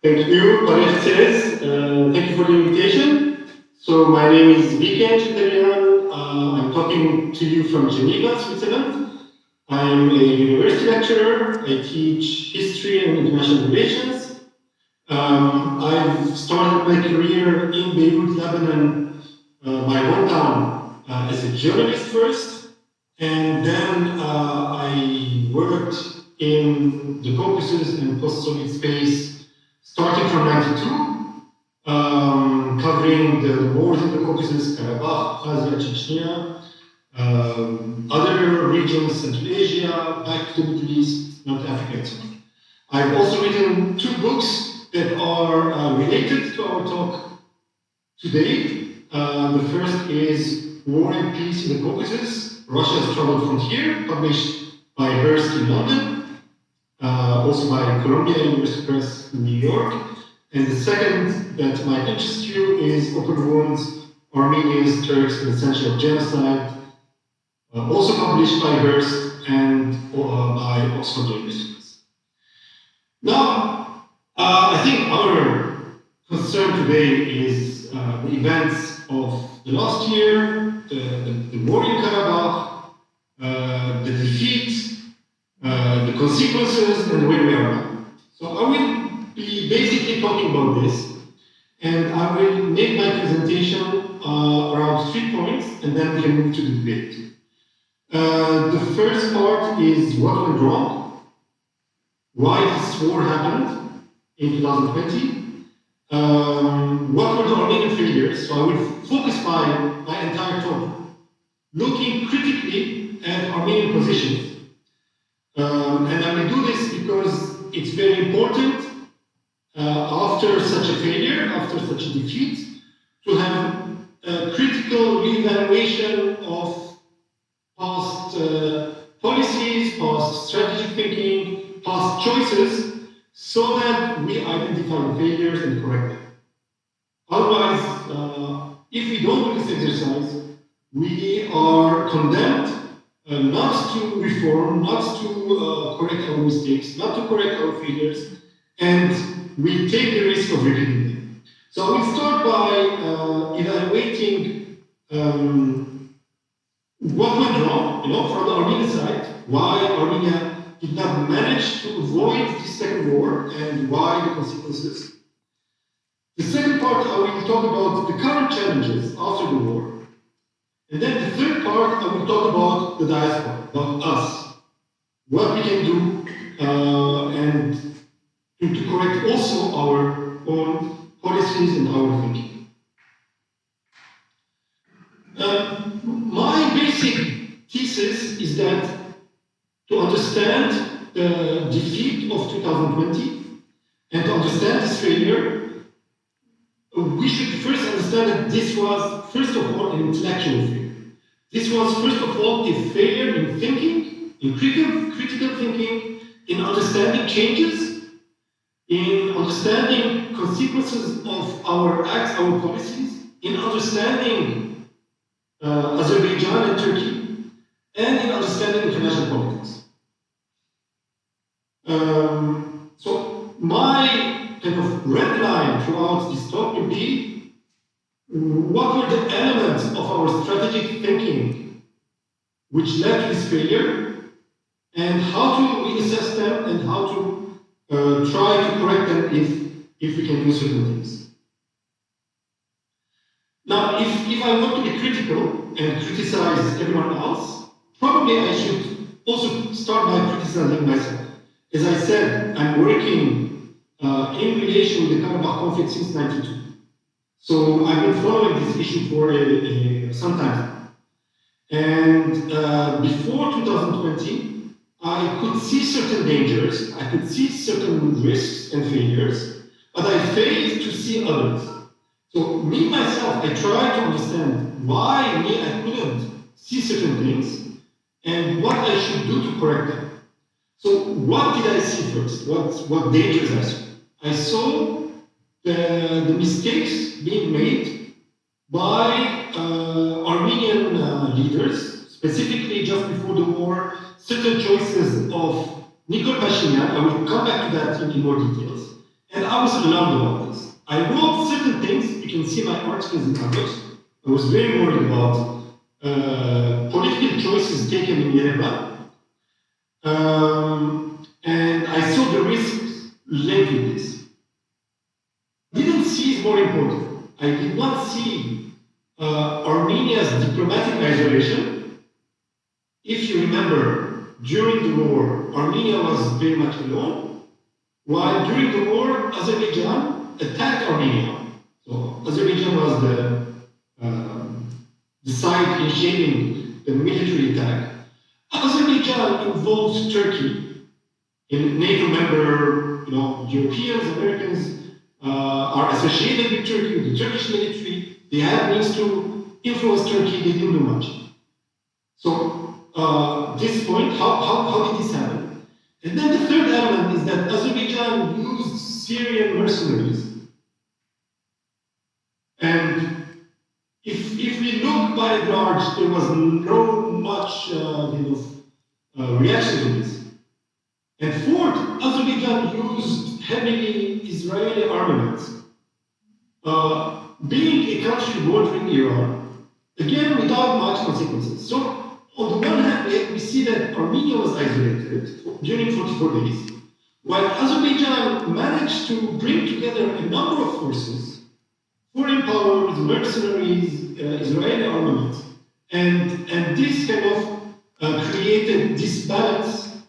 Thank you, thank you for the invitation. So my name is Vicken Cheterian. I'm talking to you from Geneva, Switzerland. I'm a university lecturer. I teach history and international relations. I've started my career in Beirut, Lebanon, my hometown, as a journalist first, and then I worked in the Caucasus and post-Soviet space starting from '92, covering the wars in the Caucasus, Karabakh, Abkhazia, Chechnya, other regions, Central Asia, back to the Middle East, North Africa, and so on. I've also written 2 books that are related to our talk today. The first is War and Peace in the Caucasus, Russia's Troubled Frontier, published by Hearst in London, also by Columbia University Press in New York. And the second that might interest you is Open Wounds, Armenians, Turks, and Essential Genocide, also published by Hearst and by Oxford University. Now, I think our concern today is the events of the last year, the war in Karabakh, the defeat, the consequences, and where we are now. So I will be basically talking about this, and I will make my presentation around 3 points, and then we can move to the debate. The first part is what went wrong, why this war happened in 2020, what were the Armenian failures. So I will focus my entire talk looking critically at Armenian positions. And I will do this because it's very important after such a failure, after such a defeat, to have a critical reevaluation of past policies, past strategic thinking, past choices, so that we identify the failures and correct them. Otherwise, if we don't do this exercise, we are condemned not to reform, not to correct our mistakes, not to correct our failures, and we take the risk of repeating them. So I will start by evaluating what went wrong, from the Armenian side, why Armenia did not manage to avoid the second war and why the consequences. The second part, I will talk about the current challenges after the war. And then the third part, I will talk about the diaspora, about us, what we can do, and to correct also our own policies and our thinking. My basic thesis is that to understand the defeat of 2020 and to understand this failure, we should first understand that this was, first of all, an intellectual failure. This was, first of all, a failure in thinking, in critical thinking, in understanding changes, in understanding consequences of our acts, our policies, in understanding Azerbaijan and Turkey, and in understanding international politics. So my kind of red line throughout this talk will be what were the elements of our strategic thinking which led to this failure, and how to reassess them and how to try to correct them if we can do certain things. Now, if I want to be critical and criticize everyone else, probably I should also start by criticizing myself. As I said, I'm working in relation with the Karabakh conflict since '92. So I've been following this issue for some time now. And before 2020, I could see certain dangers, I could see certain risks and failures, but I failed to see others. So me, myself, I tried to understand why I couldn't see certain things and what I should do to correct them. So what did I see first? What dangers I saw? I saw the mistakes being made by Armenian leaders, specifically just before the war, certain choices of Nikol Pashinyan. I will come back to that in more details. And I was alarmed about this. I wrote certain things, you can see my articles in August. I was very worried about political choices taken in Yerevan. And I saw the risks linked with this. Didn't see is more important. I did not see Armenia's diplomatic isolation. If you remember, during the war, Armenia was very much alone, while during the war, Azerbaijan attacked Armenia. So Azerbaijan was the side initiating the military attack. Azerbaijan involved Turkey, a NATO member. Europeans, Americans are associated with Turkey, with the Turkish military. They had means to influence Turkey. They didn't do much. So this point, how did this happen? And then the third element is that Azerbaijan used Syrian mercenaries. And if we look by and large, there was no much reaction to this. And fourth, Azerbaijan used heavily Israeli armaments. Being a country bordering Iran, again without much consequences. So on the one hand, we see that Armenia was isolated during 44 days, while Azerbaijan managed to bring together a number of forces, foreign powers, mercenaries, Israeli armaments, and this kind of created disbalance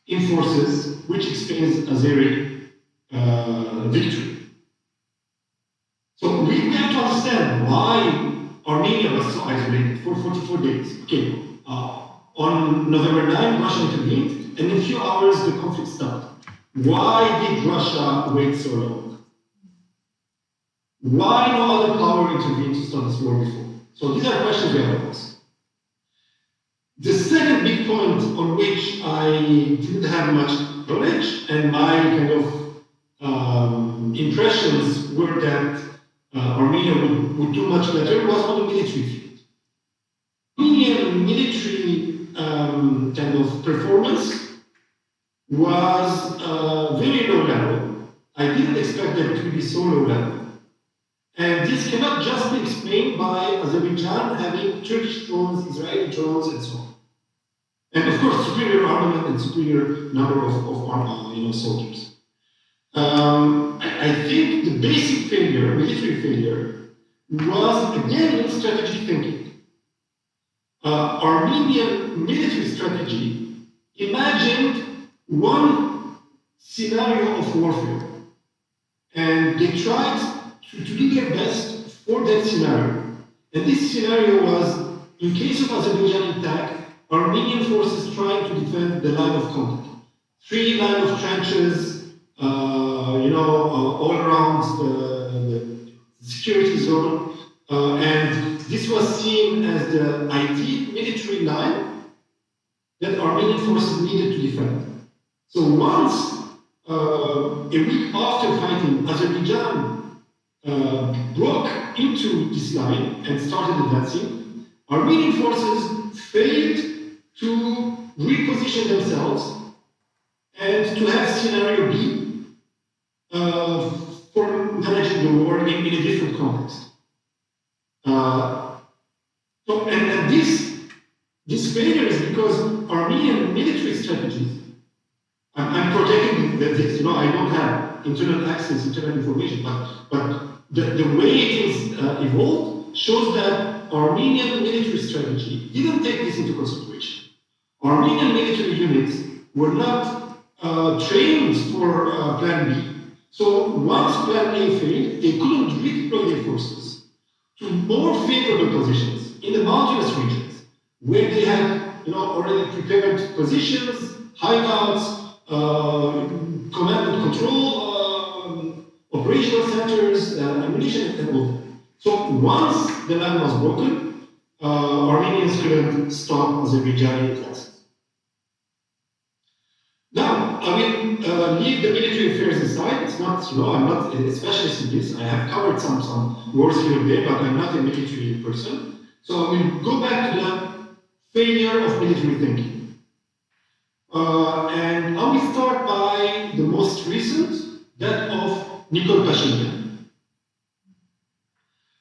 in forces, which explains Azeri victory. So we have to understand why Armenia was so isolated for 44 days. Okay, on November 9, Russia intervened, and in a few hours the conflict stopped. Why did Russia wait so long? Why no other power intervened to start this war before? So these are questions we have to ask. The second big point on which I didn't have much knowledge, and my kind of impressions were that Armenia would do much better, was on the military field. Armenian military kind of performance was very low level. I didn't expect that it would be so low level. And this cannot just be explained by Azerbaijan having Turkish drones, Israeli drones, and so on. And of course, superior armament and superior number of soldiers. I think the basic failure, military failure, was again in strategic thinking. Armenian military strategy imagined one scenario of warfare, and they tried to do their best for that scenario. And this scenario was, in case of Azerbaijan attack, Armenian forces trying to defend the line of contact. 3 lines of trenches, all around the security zone, and this was seen as the ideal military line that Armenian forces needed to defend. So once, a week after fighting, Azerbaijan broke into this line and started advancing, Armenian forces failed to reposition themselves and to have scenario B for managing the war in a different context. And this failure is because Armenian military strategies. I'm protecting this. I don't have internal access, internal information, but the way things evolved shows that Armenian military strategy didn't take this into consideration. Armenian military units were not trained for Plan B. So once Plan A failed, they couldn't redeploy their forces to more favorable positions in the mountainous regions, where they had already prepared positions, hideouts, command and control, operational centers, ammunition, and all that. So once the line was broken, Armenians couldn't stop Azerbaijani attacks. Now, I will leave the military affairs aside. It's not, I'm not a specialist in this. I have covered some wars here and there, but I'm not a military person. So I will go back to the failure of military thinking. And I will start by the most recent, that of Nikol Pashinyan.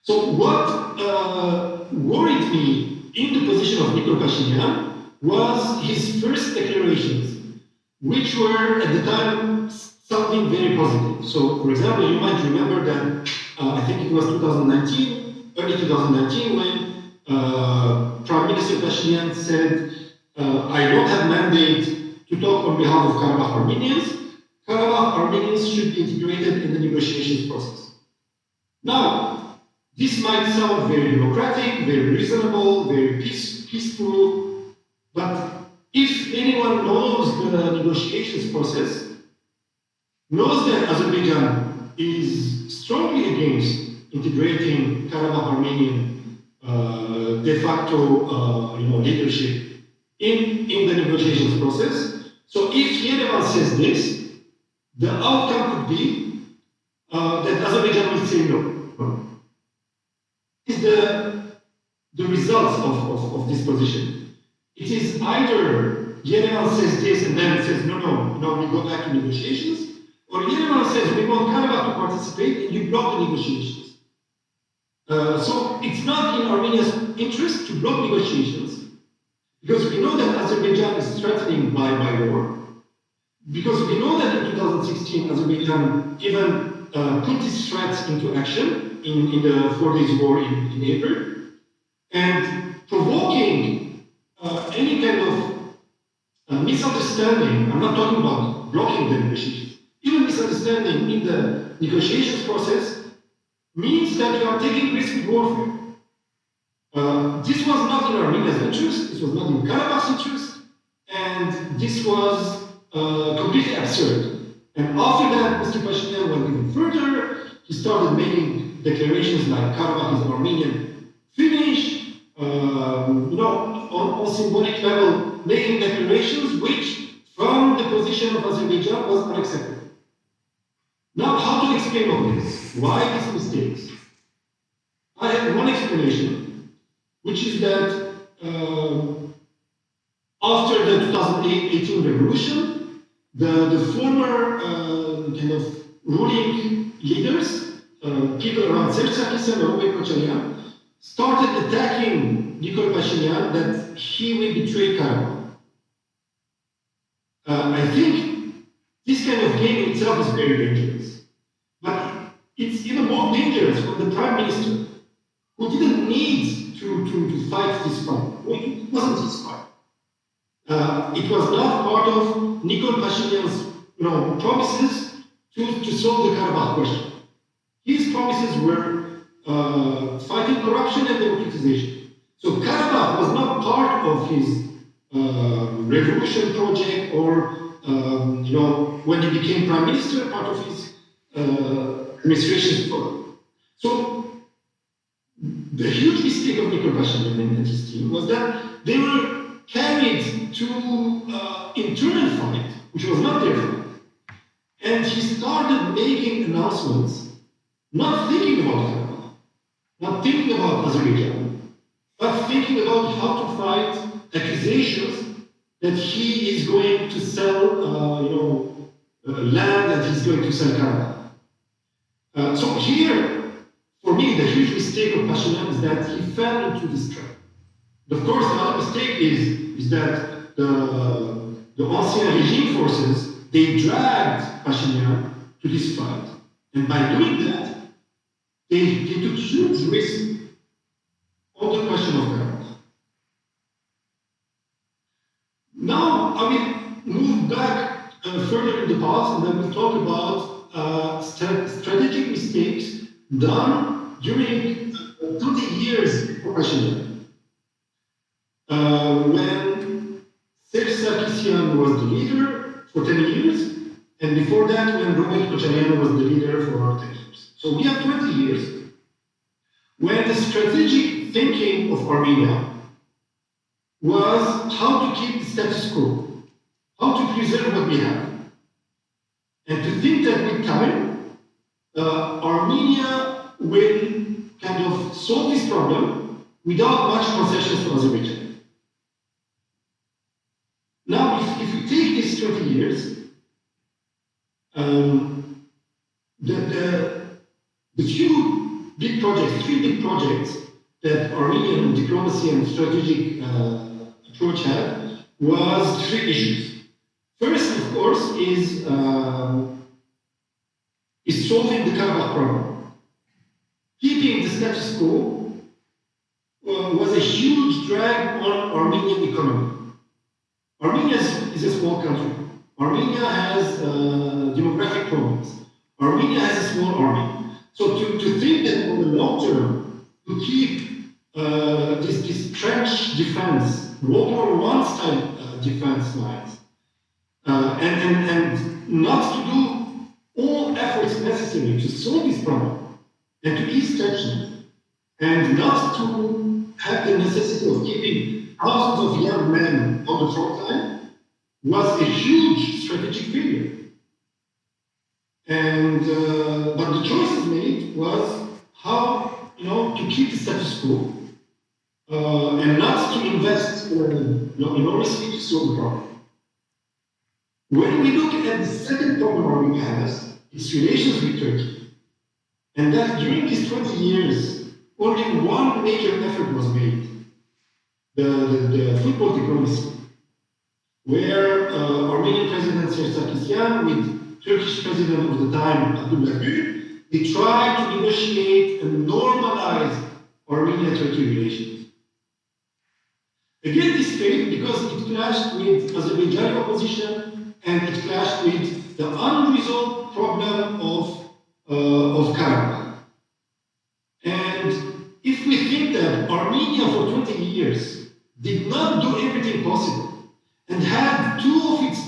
So what worried me in the position of Nikol Pashinyan was his first declarations, which were at the time sounding very positive. So, for example, you might remember that I think it was 2019, early 2019, when Prime Minister Pashinyan said, I don't have mandate to talk on behalf of Karabakh Armenians. Karabakh Armenians should be integrated in the negotiations process. Now, this might sound very democratic, very reasonable, very peaceful, but if anyone knows the negotiations process, knows that Azerbaijan is strongly against integrating Karabakh Armenian de facto leadership in the negotiations process. So if Yerevan says this, the outcome could be that Azerbaijan will say no. Is the results of this position. It is either Yerevan says this and then says no, we go back to negotiations, or Yerevan says we want Karabakh to participate and you block the negotiations. So it's not in Armenia's interest to block negotiations, because we know that Azerbaijan is threatening by war, because we know that in 2016 Azerbaijan even put these threats into action in the 4 days war in April, and provoking any kind of misunderstanding. I'm not talking about blocking the negotiations. Even misunderstanding in the negotiations process means that you are taking risk with warfare. This was not in Armenia's interest, this was not in Karabakh's interest, and this was completely absurd. And after that, Mr. Pashinyan went even further. He started making declarations like Karabakh is Armenian, finish, on symbolic level, making declarations which, from the position of Azerbaijan, was unacceptable. Now, how to explain all this? Why these mistakes? I have one explanation, which is that after the 2018 revolution, the former kind of ruling leaders, people around Vicken or Vicken Cheterian, started attacking Nikol Pashinyan that he will betray Karabakh. I think this kind of game itself is very dangerous. But it's even more dangerous for the Prime Minister, who didn't need to fight this fight. It wasn't his fight. It was not part of Nikol Pashinyan's promises to solve the Karabakh question. His promises were fighting corruption and democratization. So Karabakh was not part of his revolution project, or when he became prime minister, part of his administration's program. So the huge mistake of Nikol Pashinyan and his team was that they were carried to internal fight, which was not their fight, and he started making announcements. Not thinking about Karabakh, not thinking about Azerbaijan, but thinking about how to fight accusations that he is going to sell, land, that he's going to sell Karabakh. So here, for me, the huge mistake of Pashinyan is that he fell into this trap. Of course, the other mistake is that the Ancien regime forces, they dragged Pashinyan to this fight, and by doing that, they took huge risk on the question of Karabakh. Now, I will move back further in the past, and then we'll talk about strategic mistakes done during 20 years of Pashinyan. When Pertosyan was the leader for 10 years, and before that, when Vicken Cheterian was the leader for 10 years. So we have 20 years when the strategic thinking of Armenia was how to keep the status quo, how to preserve what we have, and to think that with time, Armenia will kind of solve this problem without much concessions to Azerbaijan. Now, if we take these 20 years, the few big projects, three big projects that Armenian diplomacy and strategic approach had was three issues. First, of course, is solving the Karabakh problem. Keeping the status quo was a huge drag on Armenian economy. Armenia is a small country. Armenia has demographic problems. Armenia has a small army. So to think that on the long term, to keep this trench defense, World War I style defense lines, and not to do all efforts necessary to solve this problem and to ease tension, and not to have the necessity of keeping thousands of young men on the front line, was a huge strategic failure. And but the choices made was how to keep the status quo and not to invest enormously to solve the problem. When we look at the second problem Armenia has, its relations with Turkey, and that during these 20 years, only one major effort was made, the football diplomacy, where Armenian President Pertosyan with Turkish President of the time, Abdullah Gül, they tried to negotiate and normalize Armenia-Turkey relations. Again, this failed because it clashed with Azerbaijani opposition and it clashed with the unresolved problem of Karabakh. And if we think that Armenia for 20 years did not do everything possible and had two of its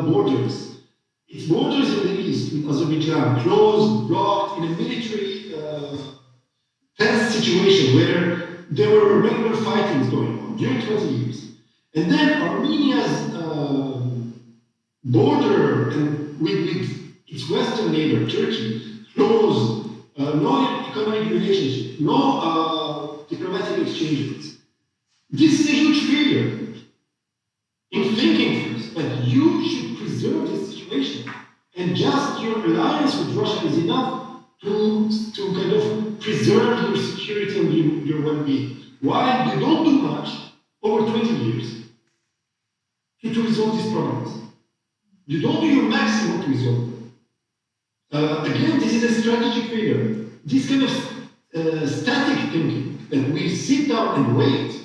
borders in the east with Azerbaijan closed, blocked in a military tense situation where there were regular fightings going on during 20 years. And then Armenia's border and with its western neighbor, Turkey, closed, no economic relationship, no diplomatic exchanges. This is a huge failure in thinking first that you should preserve this situation and just your alliance with Russia is enough to kind of preserve your security and your well-being. While you don't do much over 20 years to resolve these problems. You don't do your maximum to resolve them. Again, this is a strategic failure. This kind of static thinking that we sit down and wait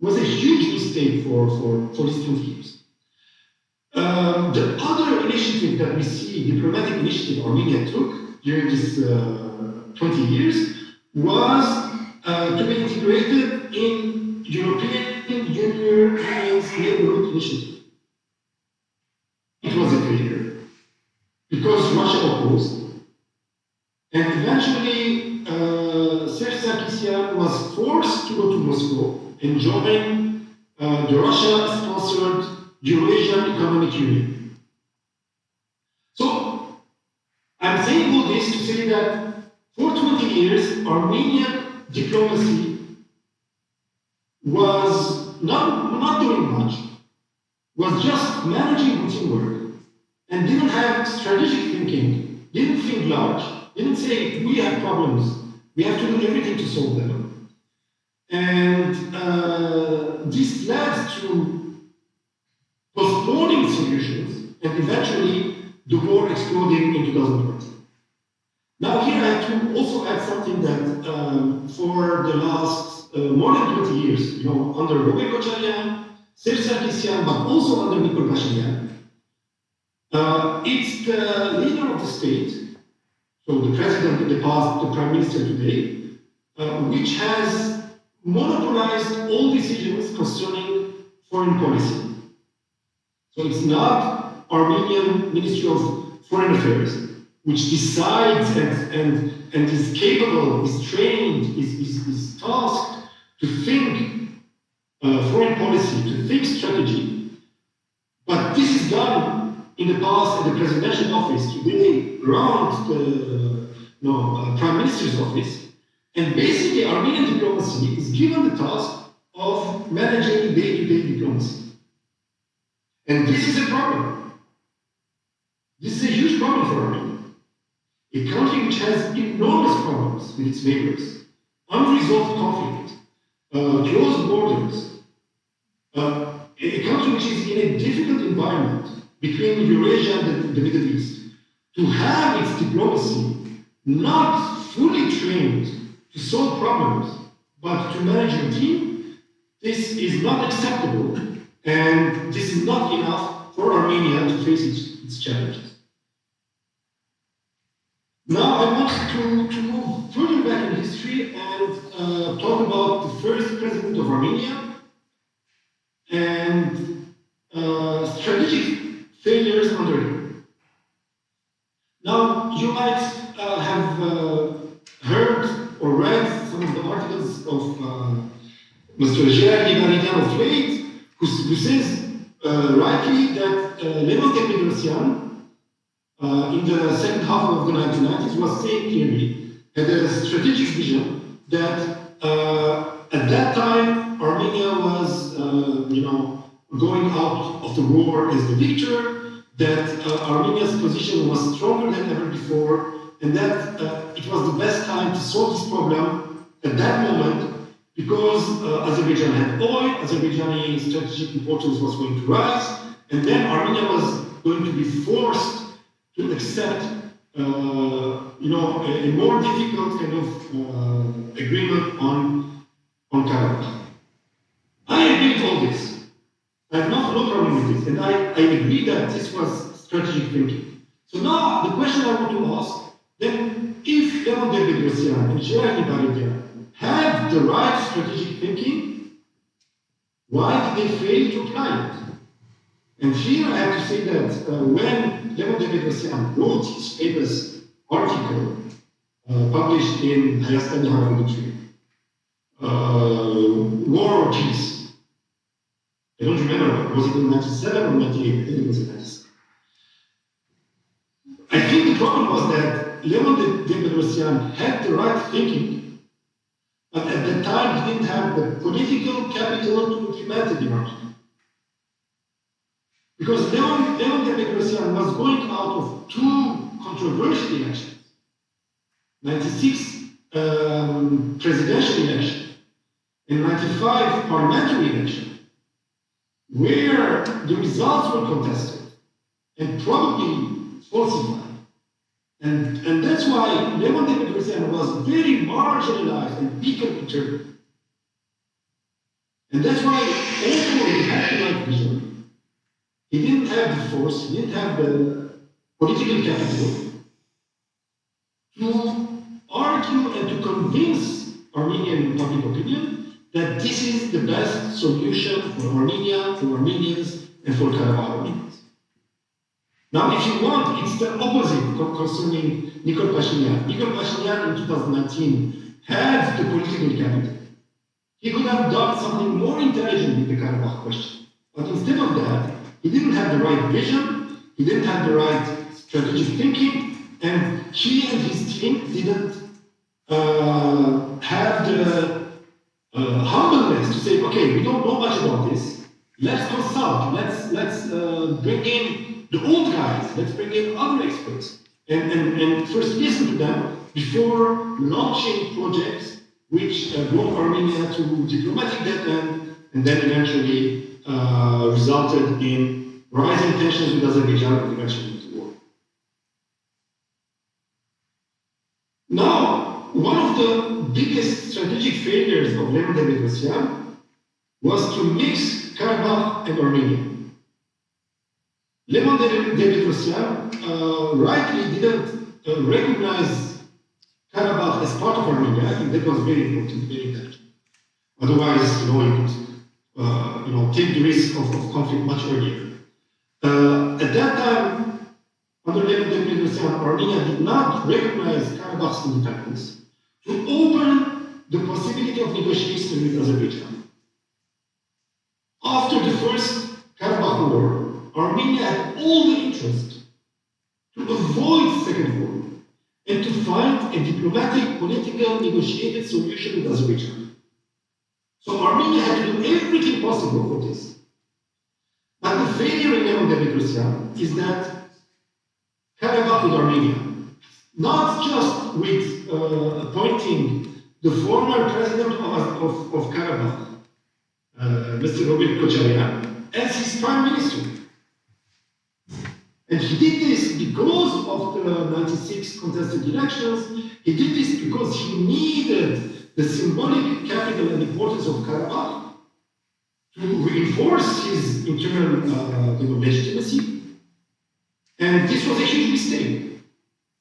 was a huge mistake for these 20 years. The other initiative that we see, diplomatic initiative Armenia took during this 20 years was to be integrated in European Union's neighborhood initiative. It was a failure because Russia opposed, and eventually Pertosyan was forced to go to Moscow and join the Russia-sponsored Eurasian Economic Union. So I'm saying all this to say that for 20 years, Armenian diplomacy was not doing much, was just managing routine work, and didn't have strategic thinking, didn't think large, didn't say, we have problems, we have to do everything to solve them. And this led to postponing solutions and eventually the war exploding in 2020. Now here I have to also add something that for the last more than 20 years, under Vicken Cheterian, Pertosyan, but also under Nikol Pashinyan, it's the leader of the state, so the president in the past, the prime minister today, which has monopolized all decisions concerning foreign policy. So it's not Armenian Ministry of Foreign Affairs, which decides and is capable, is trained, is tasked to think foreign policy, to think strategy. But this is done in the past at the presidential office, today around the prime minister's office. And basically Armenian diplomacy is given the task of managing day-to-day diplomacy. And this is a problem. This is a huge problem for Armenia. a country which has enormous problems with its neighbors, unresolved conflict, closed borders, a country which is in a difficult environment between Eurasia and the Middle East, to have its diplomacy not fully trained to solve problems, but to manage routine, this is not acceptable, and this is not enough for Armenia to face its challenges. Now I want to move further back in history and talk about the first president of Armenia and strategic failures under him. Now, you might have heard or read some of the articles of Mr. Geneva of Late, who says rightly that Leon Pertosyan, in the second half of the 1990s, was saying clearly, had a strategic vision that at that time Armenia was, going out of the war as the victor, that Armenia's position was stronger than ever before, and that it was the best time to solve this problem at that moment, because Azerbaijan had oil, Azerbaijani strategic importance was going to rise, and then Armenia was going to be forced to accept a more difficult kind of agreement on Karabakh. I agree with all this. I have no problem with this, and I agree that this was strategic thinking. So now the question I want to ask, then if Leon Pertosyan and Gerard Ibarridia had the right strategic thinking, why did they fail to apply it? And here I have to say that when Leon Pertosyan wrote his famous article published in Hayastani Harabitri, War or Peace, I don't remember, was it in 97 or 98? I think it was in 97. I think the problem was that Leon Pertosyan had the right thinking, but at that time he didn't have the political capital to implement it in Armenia. Because Leon Pertosyan was going out of two controversial elections, 96 presidential election and 95 parliamentary election, where the results were contested and probably falsified. And that's why Leon Pertosyan was very marginalized and weakened in Turkey. And that's why, although he had the right vision, he didn't have the force, he didn't have the political capital to argue and to convince Armenian public opinion that this is the best solution for Armenia, for Armenians, and for Karabakh Armenians. Now, if you want, it's the opposite concerning Nikol Pashinyan. Nikol Pashinyan in 2019 had the political capital. He could have done something more intelligent with the Karabakh question. But instead of that, he didn't have the right vision, he didn't have the right strategic thinking, and he and his team didn't have the humbleness to say, okay, we don't know much about this. Let's consult. Let's bring in the old guys. Let's bring in other experts and first listen to them before launching projects which brought Armenia to diplomatic dead end and then eventually resulted in rising tensions with Azerbaijan and eventually into war. Now, one of the biggest strategic failures of Leon Pertosyan was to mix Karabakh and Armenia. Leon Pertosyan rightly didn't recognize Karabakh as part of Armenia. I think that was very important, very intelligent. Otherwise, you could take the risk of conflict much earlier. At that time, under Leon Pertosyan, Armenia did not recognize Karabakh's independence to open the possibility of negotiation with Azerbaijan. After the first Karabakh War, Armenia had all the interest to avoid Second War and to find a diplomatic, political, negotiated solution with Azerbaijan. So Armenia had to do everything possible for this. But the failure in Leon Pertosyan is that Karabakh is Armenia. not just with appointing the former president of Karabakh, Mr. Vicken Cheterian, as his prime minister. And he did this because of the 96 contested elections. He did this because he needed the symbolic capital and importance of Karabakh to reinforce his internal legitimacy. And this was a huge mistake.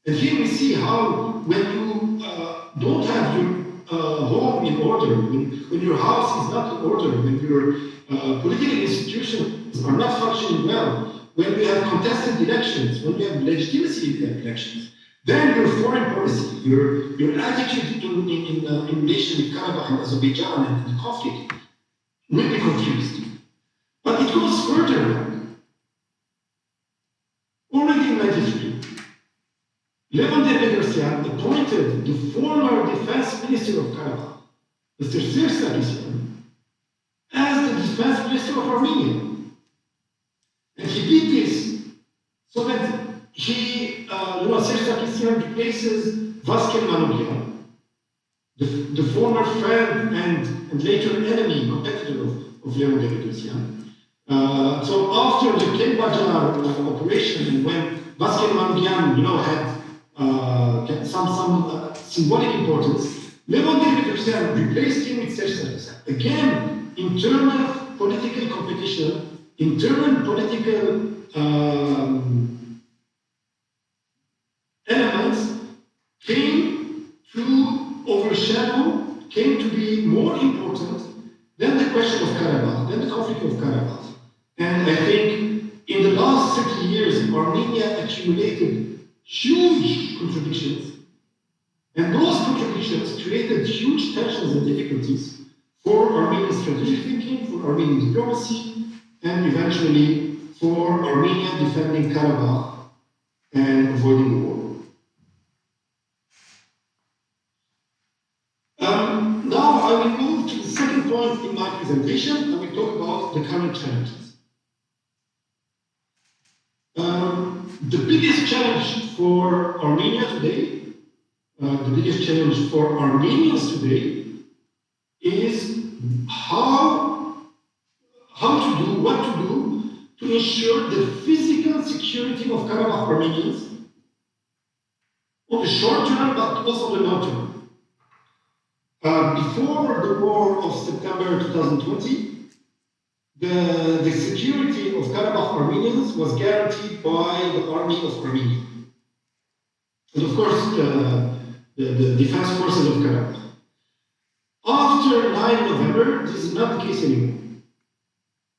And here we see how when you don't have your home in order, when your house is not in order, when your political institutions are not functioning well, when we have contested elections, when we have legitimacy in elections, then your foreign policy, your attitude in relation with Karabakh and Azerbaijan and the conflict will be confused. But it goes further back. Already in 93, Pertosyan appointed the former defense minister of Karabakh, Mr. Second as the defense minister of Armenia. And he did this so that he, Second replaces Vicken Cheterian, the former friend and later enemy, competitor of Pertosyan. So after the CAIA operation, and when Vicken Cheterian, had some symbolic importance, Pertosyan replaced him with Second. Again, internal political competition, internal political elements came to overshadow, came to be more important than the question of Karabakh, than the conflict of Karabakh. And I think in the last 30 years, Armenia accumulated huge contradictions, and those contradictions created huge tensions and difficulties for Armenian strategic thinking, for Armenian diplomacy, and eventually for Armenia defending Karabakh and avoiding war. Now I will move to the second point in my presentation, and we talk about the current challenges. The biggest challenge for Armenia today, the biggest challenge for Armenians today, is how to do, what to do to ensure the physical security of Karabakh Armenians on the short term, but also on the long term. Before the war of September 2020, the security of Karabakh Armenians was guaranteed by the army of Armenia. And of course, the defense forces of Karabakh. After 9 November, this is not the case anymore.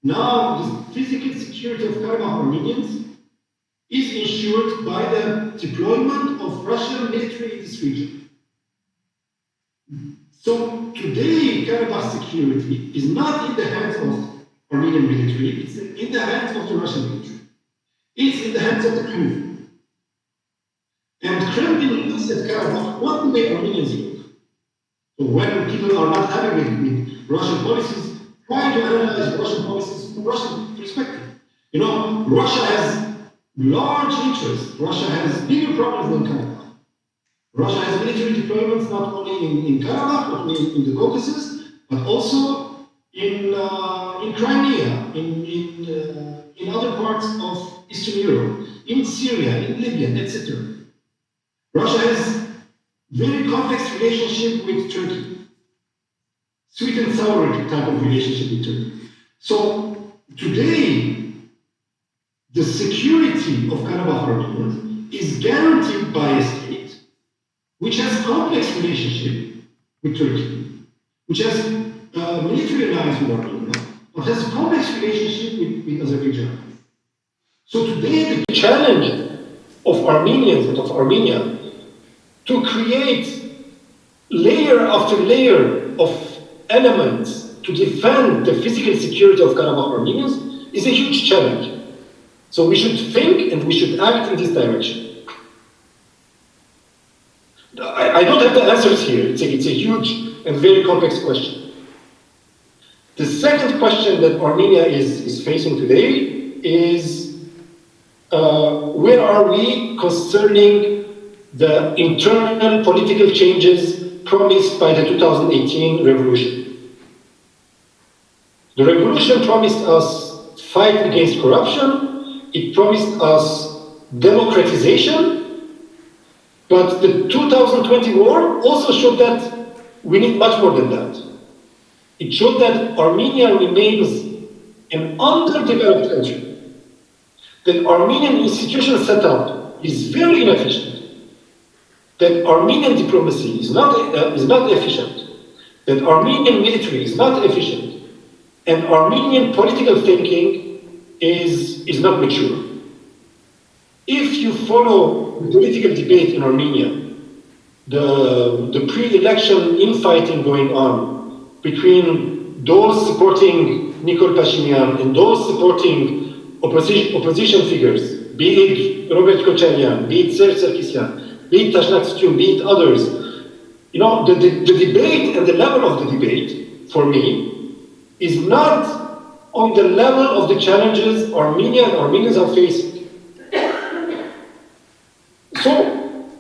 Now, the physical security of Karabakh Armenians is ensured by the deployment of Russian military in this region. So today, Karabakh security is not in the hands of Armenian military, it's in the hands of the Russian military. It's in the hands of the Kremlin. And Kremlin looks at Karabakh what the way Armenians look. So when people are not happy with Russian policies, try to analyze Russian policies from Russian perspective. Russia has large interests. Russia has bigger problems than Karabakh. Russia has military deployments not only in Karabakh, not only in the Caucasus, but also in Crimea, in other parts of Eastern Europe, in Syria, in Libya, etc. Russia has very complex relationship with Turkey, sweet and sour type of relationship with Turkey. So today, the security of Karabakh Armenians is guaranteed by a state which has complex relationship with Turkey, which has military alliance with Armenia, but has a complex relationship with Azerbaijan. So today the challenge of Armenians and of Armenia to create layer after layer of elements to defend the physical security of Karabakh Armenians is a huge challenge. So we should think and we should act in this direction. I don't have the answers here. It's a huge and very complex question. The second question that Armenia is facing today is where are we concerning the internal political changes promised by the 2018 revolution. The revolution promised us fight against corruption, it promised us democratization, but the 2020 war also showed that we need much more than that. It showed that Armenia remains an underdeveloped country, that Armenian institutional setup is very inefficient, that Armenian diplomacy is not efficient, that Armenian military is not efficient, and Armenian political thinking is not mature. If you follow the political debate in Armenia, the pre-election infighting going on between those supporting Nikol Pashinyan and those supporting opposition figures, be it Robert Kocharian, be it Serge Sarkisyan, be it Tashnak Stu, be it others, you know, the debate and the level of the debate, for me, is not on the level of the challenges Armenia and Armenians are facing. So,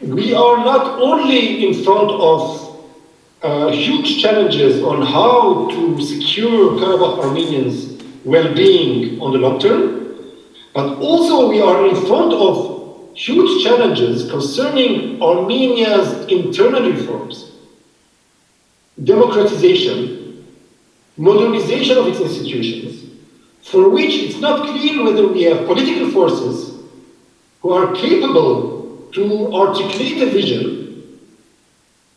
we are not only in front of huge challenges on how to secure Karabakh Armenians' well-being on the long term, but also we are in front of huge challenges concerning Armenia's internal reforms, democratization, modernization of its institutions, for which it's not clear whether we have political forces who are capable to articulate a vision,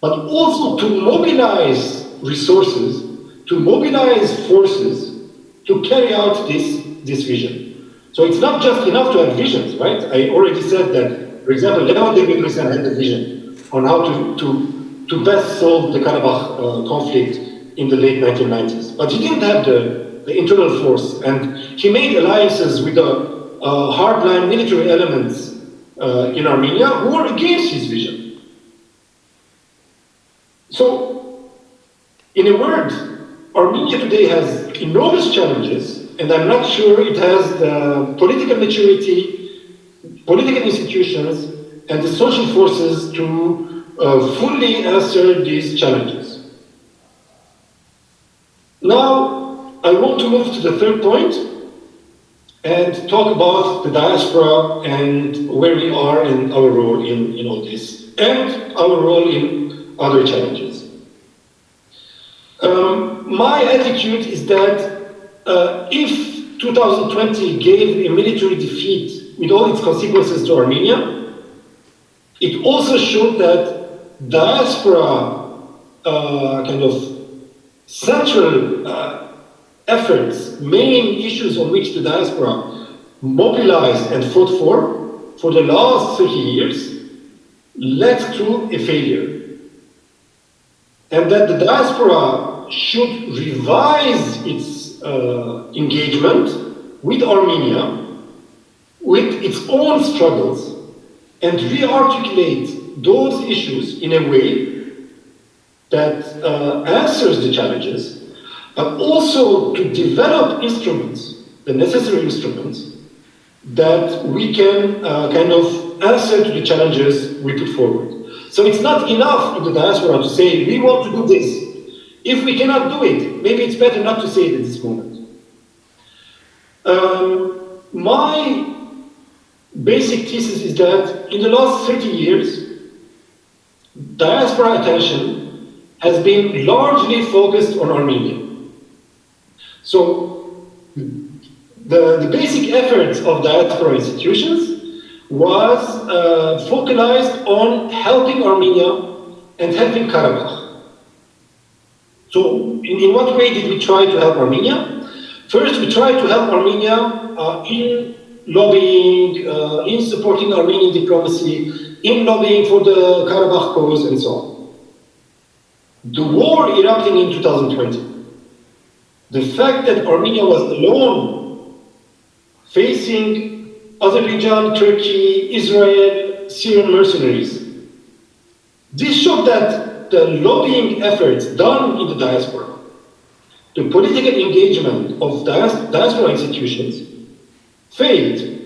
but also to mobilize resources, to mobilize forces to carry out this vision. So it's not just enough to have visions, right? I already said that, for example, Leonid Debrecen had a vision on how to best solve the Karabakh conflict in the late 1990s. But he didn't have the internal force, and he made alliances with the hardline military elements in Armenia who were against his vision. So, in a word, Armenia today has enormous challenges, and I'm not sure it has the political maturity, political institutions, and the social forces to fully answer these challenges. Now, I want to move to the third point and talk about the diaspora and where we are and our role in all this, and our role in other challenges. My attitude is that if 2020 gave a military defeat with all its consequences to Armenia, it also showed that diaspora kind of central efforts, main issues on which the diaspora mobilized and fought for the last 30 years, led to a failure. And that the diaspora should revise its engagement with Armenia, with its own struggles, and re-articulate those issues in a way that answers the challenges, but also to develop instruments, the necessary instruments, that we can kind of answer to the challenges we put forward. So it's not enough in the diaspora to say, we want to do this. If we cannot do it, maybe it's better not to say it at this moment. My basic thesis is that in the last 30 years, diaspora attention has been largely focused on Armenia. So the basic efforts of diaspora institutions was focalized on helping Armenia and helping Karabakh. So in what way did we try to help Armenia? First, we tried to help Armenia in lobbying, in supporting Armenian diplomacy, in lobbying for the Karabakh cause, and so on. The war erupting in 2020, the fact that Armenia was alone, facing Azerbaijan, Turkey, Israel, Syrian mercenaries, this showed that the lobbying efforts done in the diaspora, the political engagement of diaspora institutions, failed.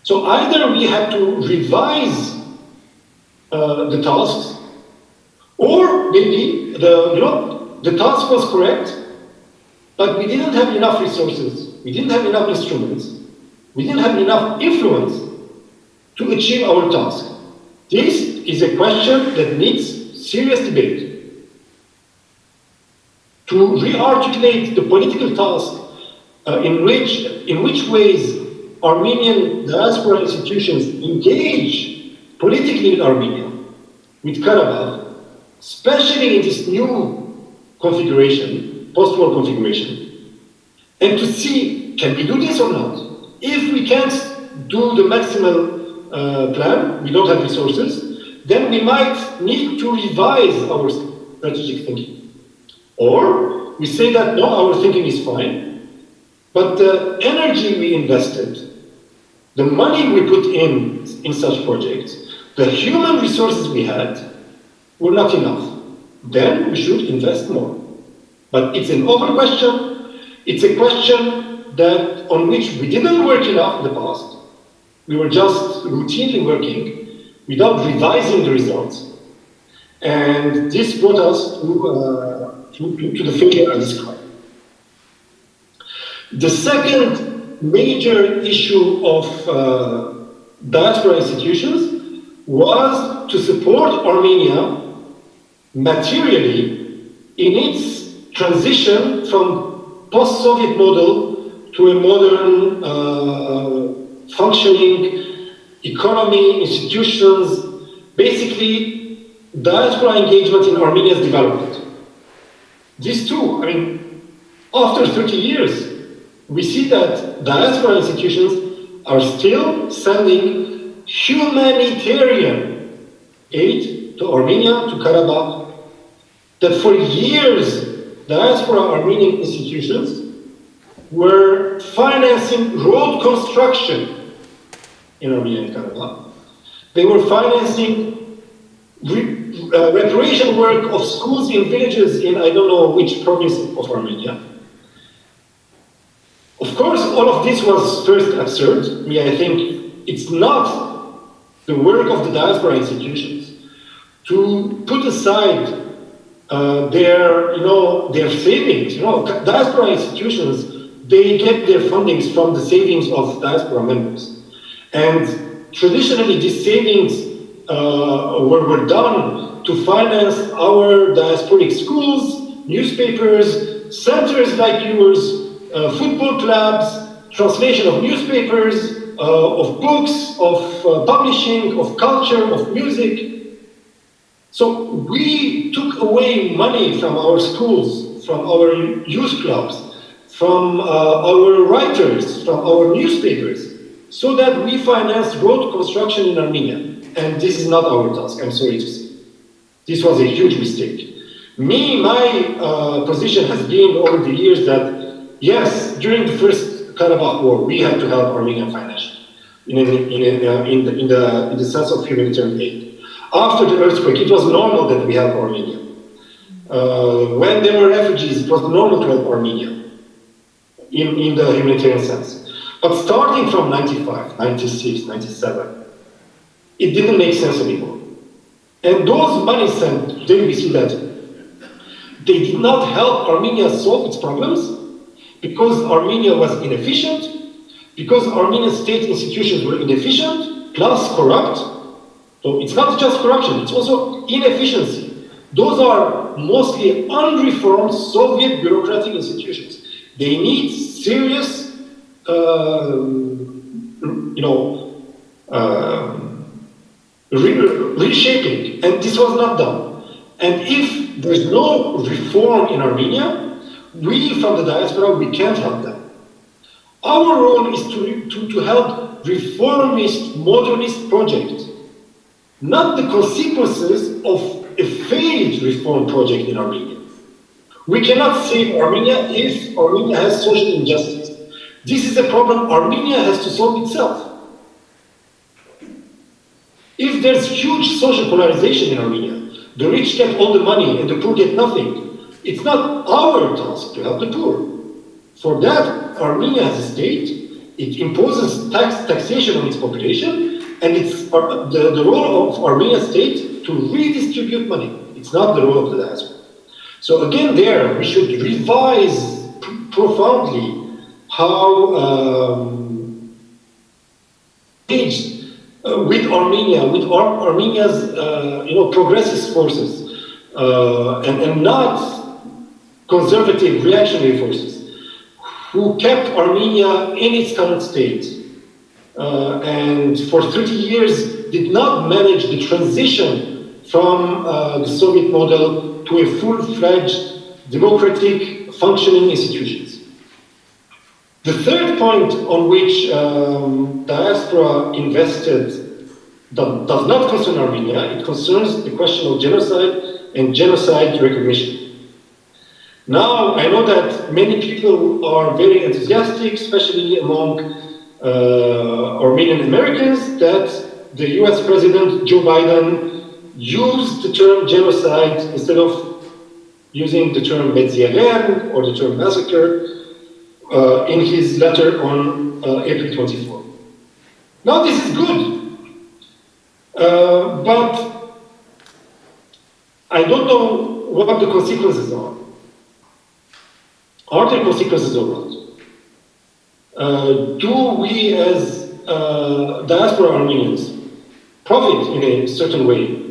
So either we have to revise the tasks, or maybe the task was correct, but we didn't have enough resources, we didn't have enough instruments, we didn't have enough influence to achieve our task. This is a question that needs serious debate. To re-articulate the political task in which ways Armenian diaspora institutions engage politically with Armenia, with Karabakh, especially in this new configuration, post-war configuration, and to see, can we do this or not? If we can't do the maximal plan, we don't have resources, then we might need to revise our strategic thinking. Or we say that, no, our thinking is fine, but the energy we invested, the money we put in such projects, the human resources we had were not enough. Then we should invest more. But it's an open question. It's a question that on which we didn't work enough in the past. We were just routinely working without revising the results. And this brought us to the failure I described. The second major issue of diaspora institutions was to support Armenia materially in its transition from post-Soviet model to a modern functioning economy, institutions, basically diaspora engagement in Armenia's development. These two, after 30 years, we see that diaspora institutions are still sending humanitarian aid to Armenia, to Karabakh, that for years, diaspora Armenian institutions were financing road construction in Armenia and Karabakh. They were financing reparation work of schools in villages in I don't know which province of Armenia. Of course, all of this was first absurd. I think it's not the work of the diaspora institutions to put aside their savings. Diaspora institutions, they get their fundings from the savings of diaspora members. And traditionally, these savings were done to finance our diasporic schools, newspapers, centers like yours, football clubs, translation of newspapers, of books, of publishing, of culture, of music. So we took away money from our schools, from our youth clubs, from our writers, from our newspapers, so that we financed road construction in Armenia. And this is not our task, I'm sorry to say. This was a huge mistake. My position has been over the years that, yes, during the First Karabakh War, we had to help Armenia financially, in the sense of humanitarian aid. After the earthquake, it was normal that we help Armenia. When there were refugees, it was normal to help Armenia in the humanitarian sense. But starting from 95, 96, 97, it didn't make sense anymore. And those money sent, today we see that they did not help Armenia solve its problems because Armenia was inefficient, because Armenian state institutions were inefficient, plus corrupt. So it's not just corruption, it's also inefficiency. Those are mostly unreformed Soviet bureaucratic institutions. They need serious reshaping, and this was not done. And if there's no reform in Armenia, we from the diaspora, we can't help them. Our role is to help reformist, modernist projects, not the consequences of a failed reform project in Armenia. We cannot save Armenia if Armenia has social injustice. This is a problem Armenia has to solve itself. If there's huge social polarization in Armenia, the rich get all the money and the poor get nothing, it's not our task to help the poor. For that, Armenia as a state It imposes taxation on its population, and it's the role of Armenian state to redistribute money. It's not the role of the diaspora. So again, there we should revise profoundly how engaged with Armenia, with Armenia's progressist forces, and not conservative reactionary forces, who kept Armenia in its current state, and for 30 years did not manage the transition from the Soviet model to a full-fledged democratic functioning institutions. The third point on which diaspora invested does not concern Armenia. It concerns the question of genocide and genocide recognition. Now, I know that many people are very enthusiastic, especially among Armenian Americans, that the US President Joe Biden used the term genocide instead of using the term Metzieren or the term massacre in his letter on April 24. Now, this is good, but I don't know what the consequences are. Are there consequences or not? Do we as diaspora Armenians profit in a certain way?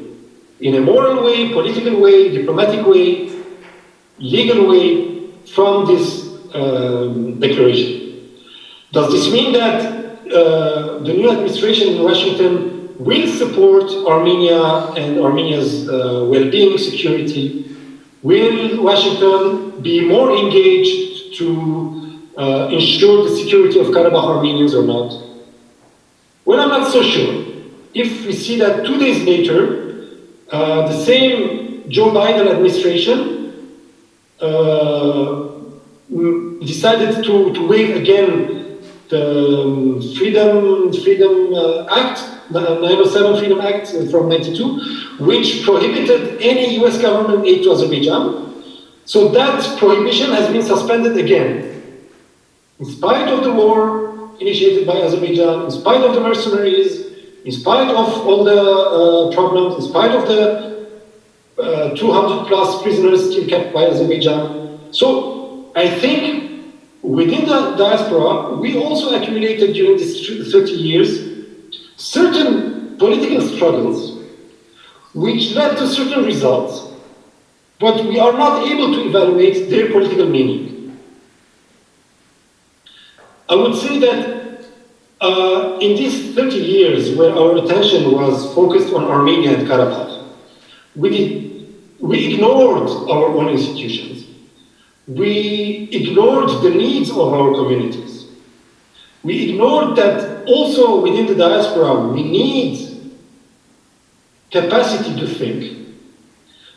In a moral way, political way, diplomatic way, legal way from this declaration? Does this mean that the new administration in Washington will support Armenia and Armenia's well-being, security? Will Washington be more engaged to ensure the security of Karabakh Armenians or not? Well, I'm not so sure. If we see that 2 days later, the same Joe Biden administration decided to waive again the Freedom Act, 907 Freedom Act from 92, which prohibited any US government aid to Azerbaijan. So that prohibition has been suspended again. In spite of the war initiated by Azerbaijan, in spite of the mercenaries, in spite of all the problems, in spite of the 200 plus prisoners still kept by Azerbaijan. So I think within the diaspora, we also accumulated during these 30 years certain political struggles which led to certain results, but we are not able to evaluate their political meaning. I would say that in these 30 years where our attention was focused on Armenia and Karabakh, we ignored our own institutions. We ignored the needs of our communities. We ignored that also within the diaspora we need capacity to think.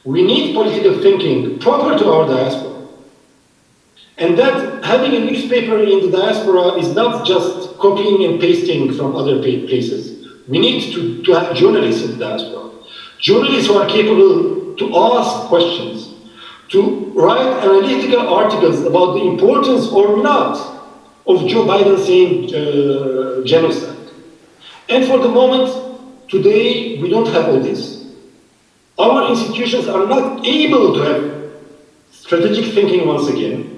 We need political thinking proper to our diaspora. And that having a newspaper in the diaspora is not just copying and pasting from other places. We need to have journalists in the diaspora. Journalists who are capable to ask questions, to write analytical articles about the importance or not of Joe Biden saying genocide. And for the moment, today, we don't have all this. Our institutions are not able to have strategic thinking once again.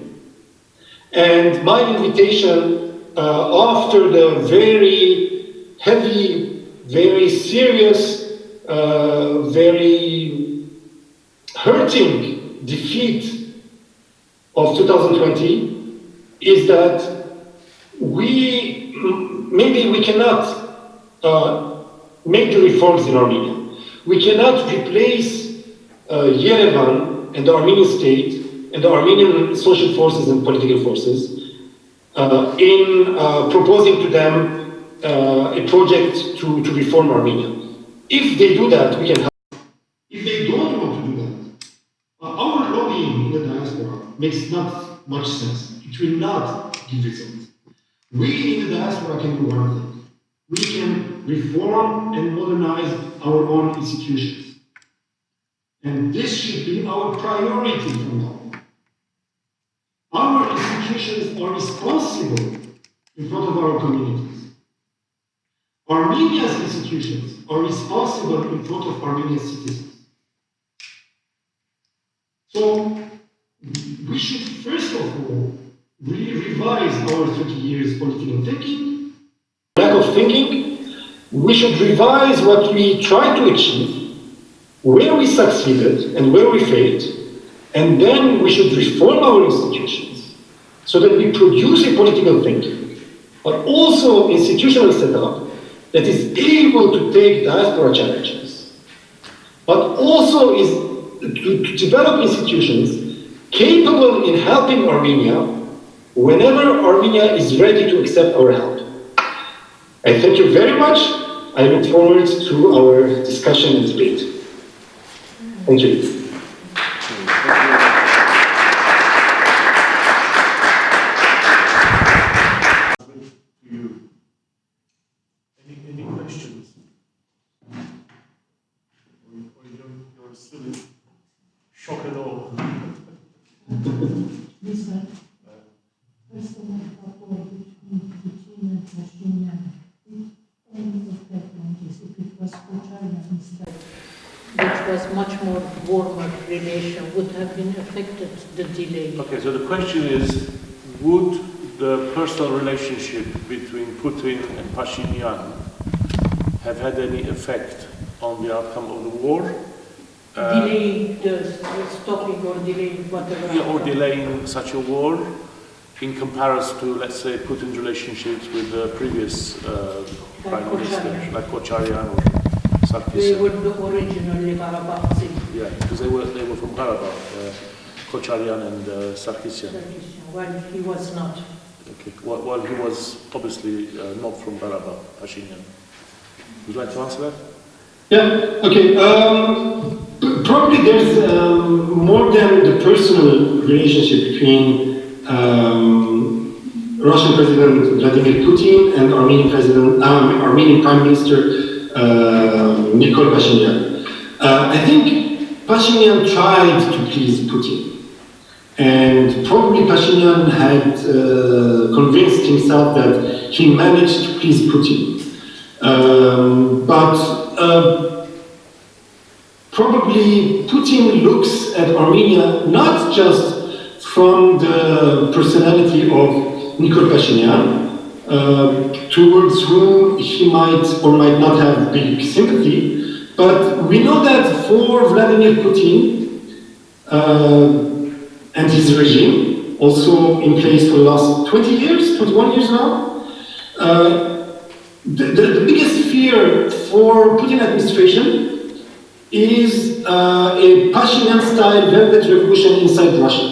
And my invitation, after the very heavy, very serious, very hurting defeat of 2020, is that maybe we cannot make the reforms in Armenia. We cannot replace Yerevan and the Armenian state and the Armenian social forces and political forces in proposing to them a project to reform Armenia. If they do that, we can help. If they don't want to do that, our lobbying in the diaspora makes not much sense. It will not give results. We in the diaspora can do one thing. We can reform and modernize our own institutions. And this should be our priority from now on. Our institutions are responsible in front of our communities. Armenia's institutions are responsible in front of Armenian citizens. So we should first of all revise our 30 years political thinking. Lack of thinking, we should revise what we tried to achieve, where we succeeded and where we failed, and then we should reform our institutions so that we produce a political thinking, but also institutional setup that is able to take diaspora challenges, but also is to develop institutions capable in helping Armenia whenever Armenia is ready to accept our help. I thank you very much. I look forward to our discussion and debate. Thank you. Any questions? Or you're still in shock and awe? Listen, first of all, between and Pashinyan, if any effect on this, if it was Kocharian instead, which was much more warmer relation, would have been affected the delay. Okay, so the question is, would the personal relationship between Putin and Pashinyan have had any effect on the outcome of the war? Delaying the stopping or delaying whatever. Yeah, or delaying such a war in comparison to, let's say, Putin's relationships with the previous prime minister, like Kocharian or Sarkisyan. They were the original Karabakh thing. Yeah, because they were from Karabakh, Kocharian and Sarkisyan. Well, he was not. Okay. Well, he was obviously not from Karabakh, Pashinyan. Would you like to answer that? Yeah, okay. Probably there's more than the personal relationship between Russian President Vladimir Putin and Armenian Prime Minister Nikol Pashinyan. I think Pashinyan tried to please Putin. And probably Pashinyan had convinced himself that he managed to please Putin. But probably Putin looks at Armenia not just from the personality of Nikol Pashinyan, towards whom he might or might not have big sympathy, but we know that for Vladimir Putin and his regime, also in place for the last 20 years, 21 years now, the biggest fear for Putin administration is a Pashinyan-style velvet revolution inside Russia.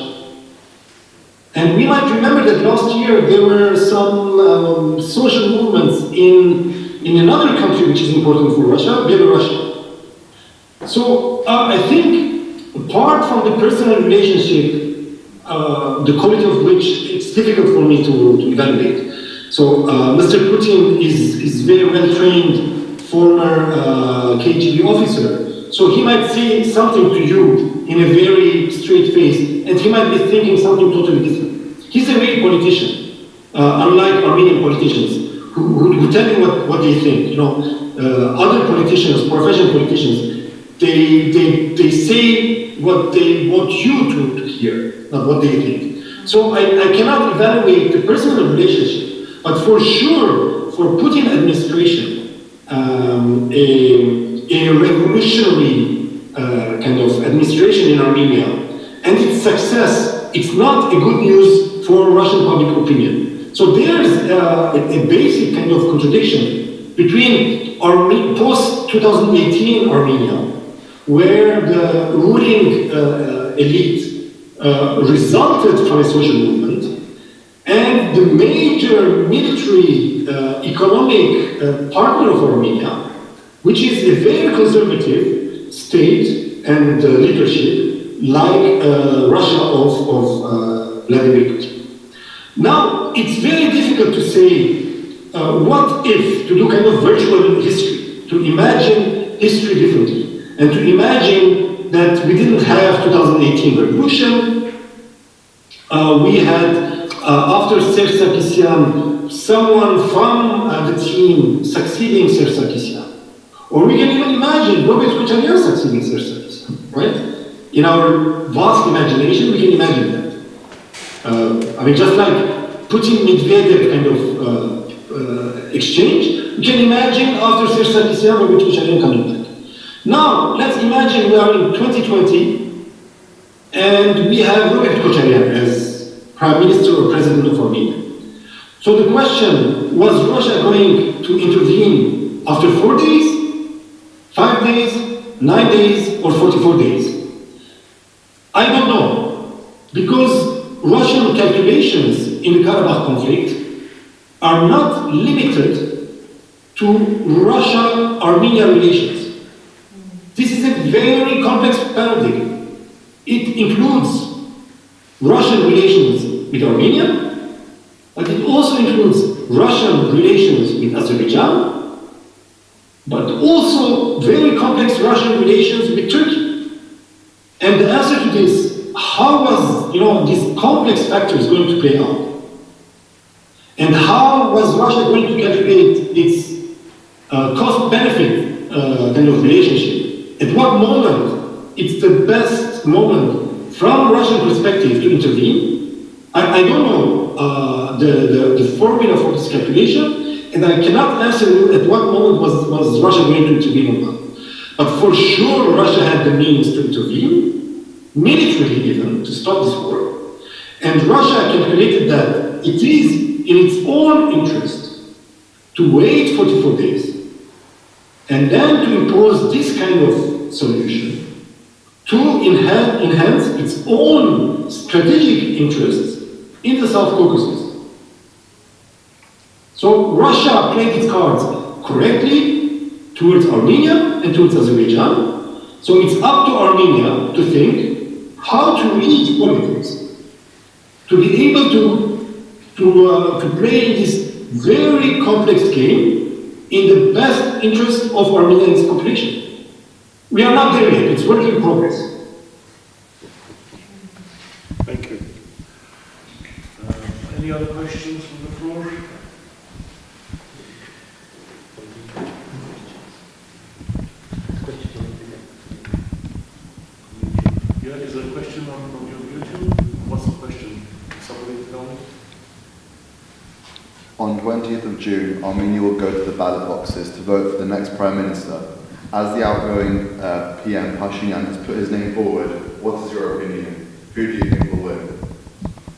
And we might remember that last year there were some social movements in another country which is important for Russia, Belarus. So I think apart from the personal relationship, the quality of which it's difficult for me to evaluate. So Mr. Putin is very well trained former KGB officer. So he might say something to you in a very straight face, and he might be thinking something totally different. He's a real politician, unlike Armenian politicians who tell you what they think. You know, other politicians, professional politicians, they say what they want you to hear, not what they think. So I cannot evaluate the personal relationship, but for sure, for Putin administration, a revolutionary kind of administration in Armenia, and its success, it's not a good news for Russian public opinion. So there's a basic kind of contradiction between post-2018 Armenia, where the ruling elite resulted from a social movement, and the major military economic partner of Armenia, which is a very conservative state and leadership like Russia of Vladimir Putin. Now, it's very difficult to say what if, to do kind of virtual history, to imagine history differently, and to imagine that we didn't have 2018 revolution, we had after Serge Sarkisyan, someone from the team succeeding Serge Sarkisyan. Or we can even imagine Robert Kocharian succeeding Serge Sarkisyan, right? In our vast imagination, we can imagine that. I mean, just like Putin Medvedev kind of exchange, we can imagine after Serge Sarkisyan, Robert Kocharian coming back. Now, let's imagine we are in 2020 and we have Robert Kocharian as Prime Minister or President of Armenia. So the question, was Russia going to intervene after 4 days, 5 days, 9 days, or 44 days? I don't know, because Russian calculations in the Karabakh conflict are not limited to Russia-Armenia relations. This is a very complex paradigm. It includes Russian relations with Armenia, but it also includes Russian relations with Azerbaijan, but also very complex Russian relations with Turkey. And the answer to this, how was these complex factors going to play out? And how was Russia going to calculate its cost-benefit kind of relationship? At what moment it's the best moment from Russian perspective to intervene? I don't know the formula for this calculation, and I cannot answer you at what moment was Russia going to intervene or not. But for sure, Russia had the means to intervene, militarily even, to stop this war. And Russia calculated that it is in its own interest to wait 44 days and then to impose this kind of solution to enhance its own strategic interests in the South Caucasus. So Russia played its cards correctly towards Armenia and towards Azerbaijan. So it's up to Armenia to think how to read politics, to be able to play this very complex game in the best interest of Armenia and its population. We are not there yet, it's work in progress. Thank you. Any other questions from the floor? Yeah, is there a question on your YouTube? What's the question? Somebody tell me? On 20th of June, Armenia will go to the ballot boxes to vote for the next Prime Minister. As the outgoing PM Pashinyan has put his name forward, what is your opinion? Who do you think will win?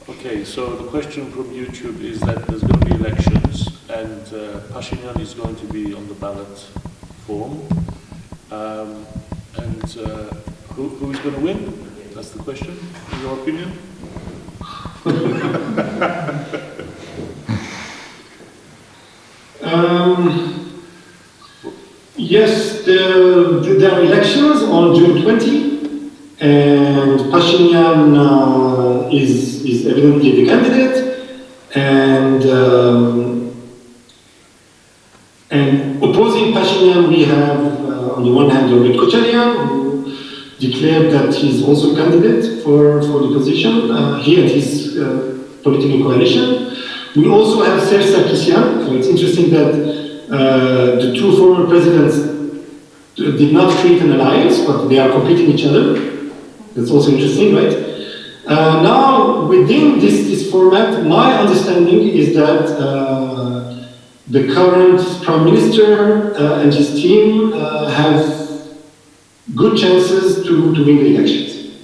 Okay, so the question from YouTube is that there's going to be elections and Pashinyan is going to be on the ballot form. Who is going to win? That's the question, in your opinion? Yes, there are elections on June 20, and Pashinyan is evidently the candidate, and opposing Pashinyan we have on the one hand Zorik who declared that he's also a candidate for the position, he and his political coalition. We also have Serge Sarkisyan, so it's interesting that the two former presidents did not create an alliance, but they are competing each other. That's also interesting, right? Now, within this format, my understanding is that the current Prime Minister and his team have good chances to win the elections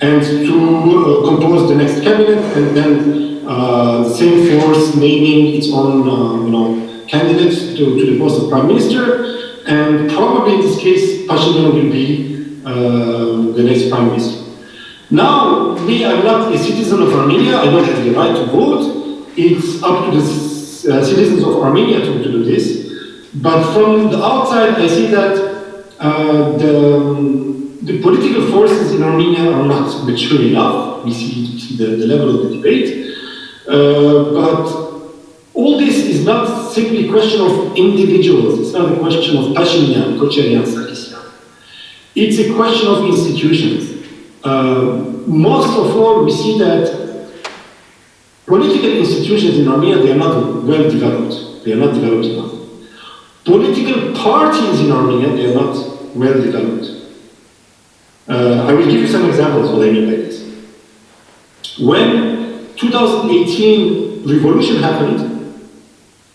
and to compose the next cabinet, and then the same force naming its own candidates to the post of Prime Minister, and probably in this case Pashinyan will be the next Prime Minister. Now, me, I'm not a citizen of Armenia, I don't have the right to vote. It's up to the citizens of Armenia to do this. But from the outside, I see that the political forces in Armenia are not mature enough. We see the level of the debate. But all this is not simply a question of individuals. It's not a question of Pashinyan, Kocharian, Sarkisyan. It's a question of institutions. Most of all, we see that political institutions in Armenia, they are not well developed. They are not developed enough. Political parties in Armenia, they are not well developed. I will give you some examples of what I mean by this. When 2018 revolution happened,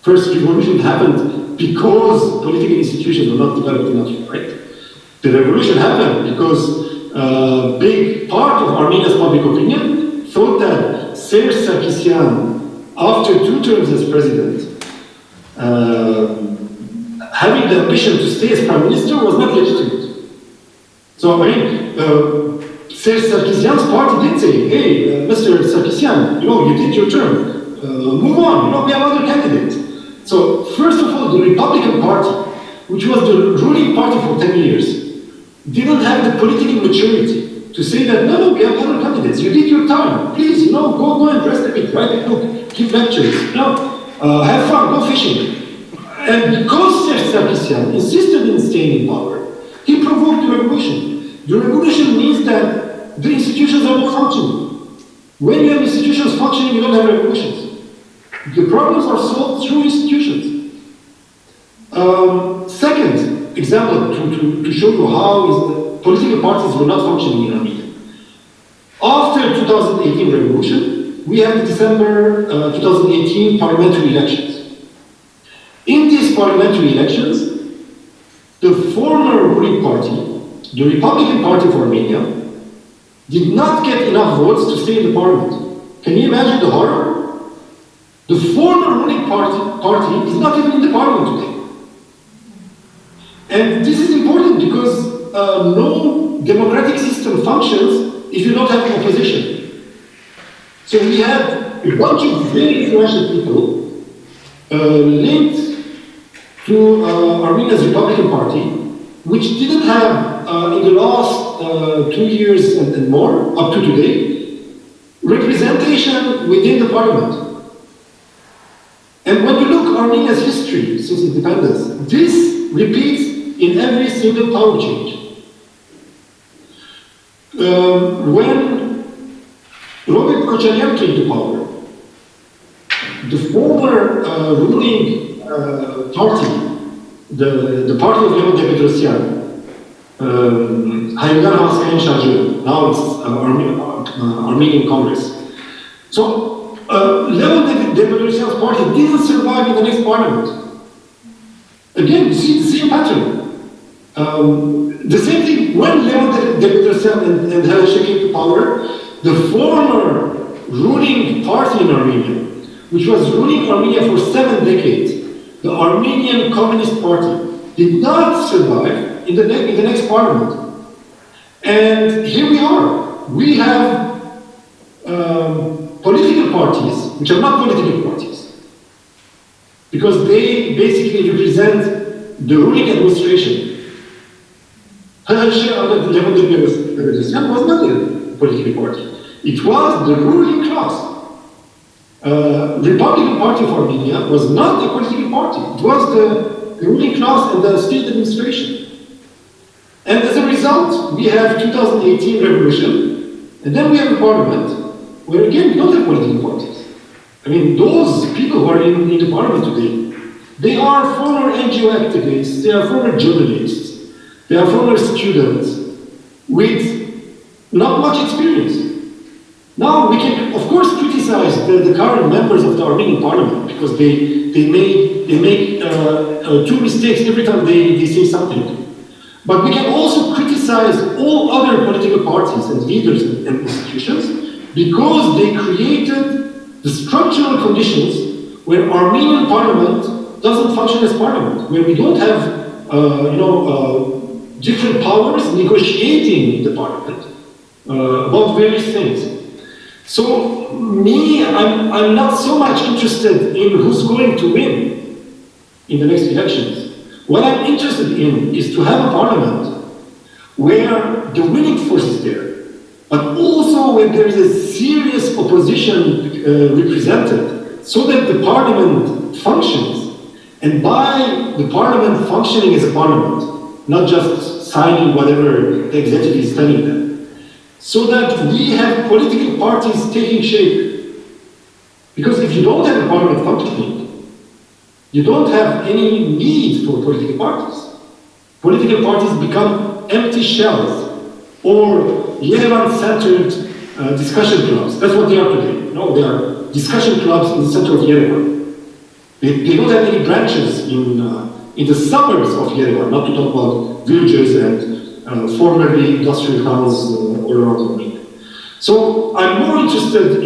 first revolution happened because political institutions were not developed enough, right? The revolution happened because a big part of Armenia's public opinion thought that Serge Sarkisyan, after 2 terms as president, having the ambition to stay as prime minister was not legitimate. So, I mean, Serge Sarkisyan's party did say, hey, Mr. Sarkisyan, you did your term, move on, we have other candidates. So, first of all, the Republican Party, which was the ruling party for 10 years, didn't have the political maturity to say that, no, we have other candidates, you did your time, please, go and dress a bit, write a book, give lectures, have fun, go fishing. And because Serge Sarkisyan insisted in staying in power, he provoked the revolution. The revolution means that the institutions are not functioning. When you have institutions functioning, you don't have revolutions. The problems are solved through institutions. Second example, to show you how political parties were not functioning in Armenia. After 2018 revolution, we have the December 2018 parliamentary elections. In these parliamentary elections, the former ruling party, the Republican Party for Armenia, did not get enough votes to stay in the parliament. Can you imagine the horror? The former ruling party is not even in the parliament today. And this is important because no democratic system functions if you don't have an opposition. So we had a bunch of very influential people linked to Armenia's Republican Party, which didn't have, in the last 2 years and more, up to today, representation within the parliament. And when you look at Armenia's history since independence, this repeats in every single power change. When Robert Kocharian came to power, the former ruling party, the party of Leon Pertosyan, now it's Armenian Congress. So Leon Pertosyan's party didn't survive in the next parliament. Again, you see the same pattern. The same thing when Leon Pertosyan and Halacha came to power, the former ruling party in Armenia, which was ruling Armenia for 7 decades, the Armenian Communist Party, did not survive in the next parliament. And here we are. We have political parties, which are not political parties, because they basically represent the ruling administration. Leon Pertosyan was not a political party. It was the ruling class. Republican Party for Armenia was not a political party. It was the ruling class and the state administration. And as a result, we have 2018 revolution, and then we have a parliament where again we don't have political parties. I mean, those people who are in the parliament today, they are former NGO activists, they are former journalists, they are former students with not much experience. Now we can, of course, criticize the current members of the Armenian parliament because they make 2 mistakes every time they say something. But we can also criticize all other political parties and leaders and institutions because they created the structural conditions where Armenian parliament doesn't function as parliament, where we don't have different powers negotiating in the parliament about various things. So me, I'm not so much interested in who's going to win in the next elections. What I'm interested in is to have a parliament where the winning force is there, but also when there is a serious opposition represented, so that the parliament functions. And by the parliament functioning as a parliament, not just signing whatever the executive is telling them, so that we have political parties taking shape. Because if you don't have a parliament functioning, you don't have any need for political parties. Political parties become empty shells or Yerevan-centered discussion clubs. That's what they are today. No, they are discussion clubs in the center of Yerevan. They don't have any branches in the suburbs of Yerevan, not to talk about villages and formerly industrial towns all around Armenia. So I'm more interested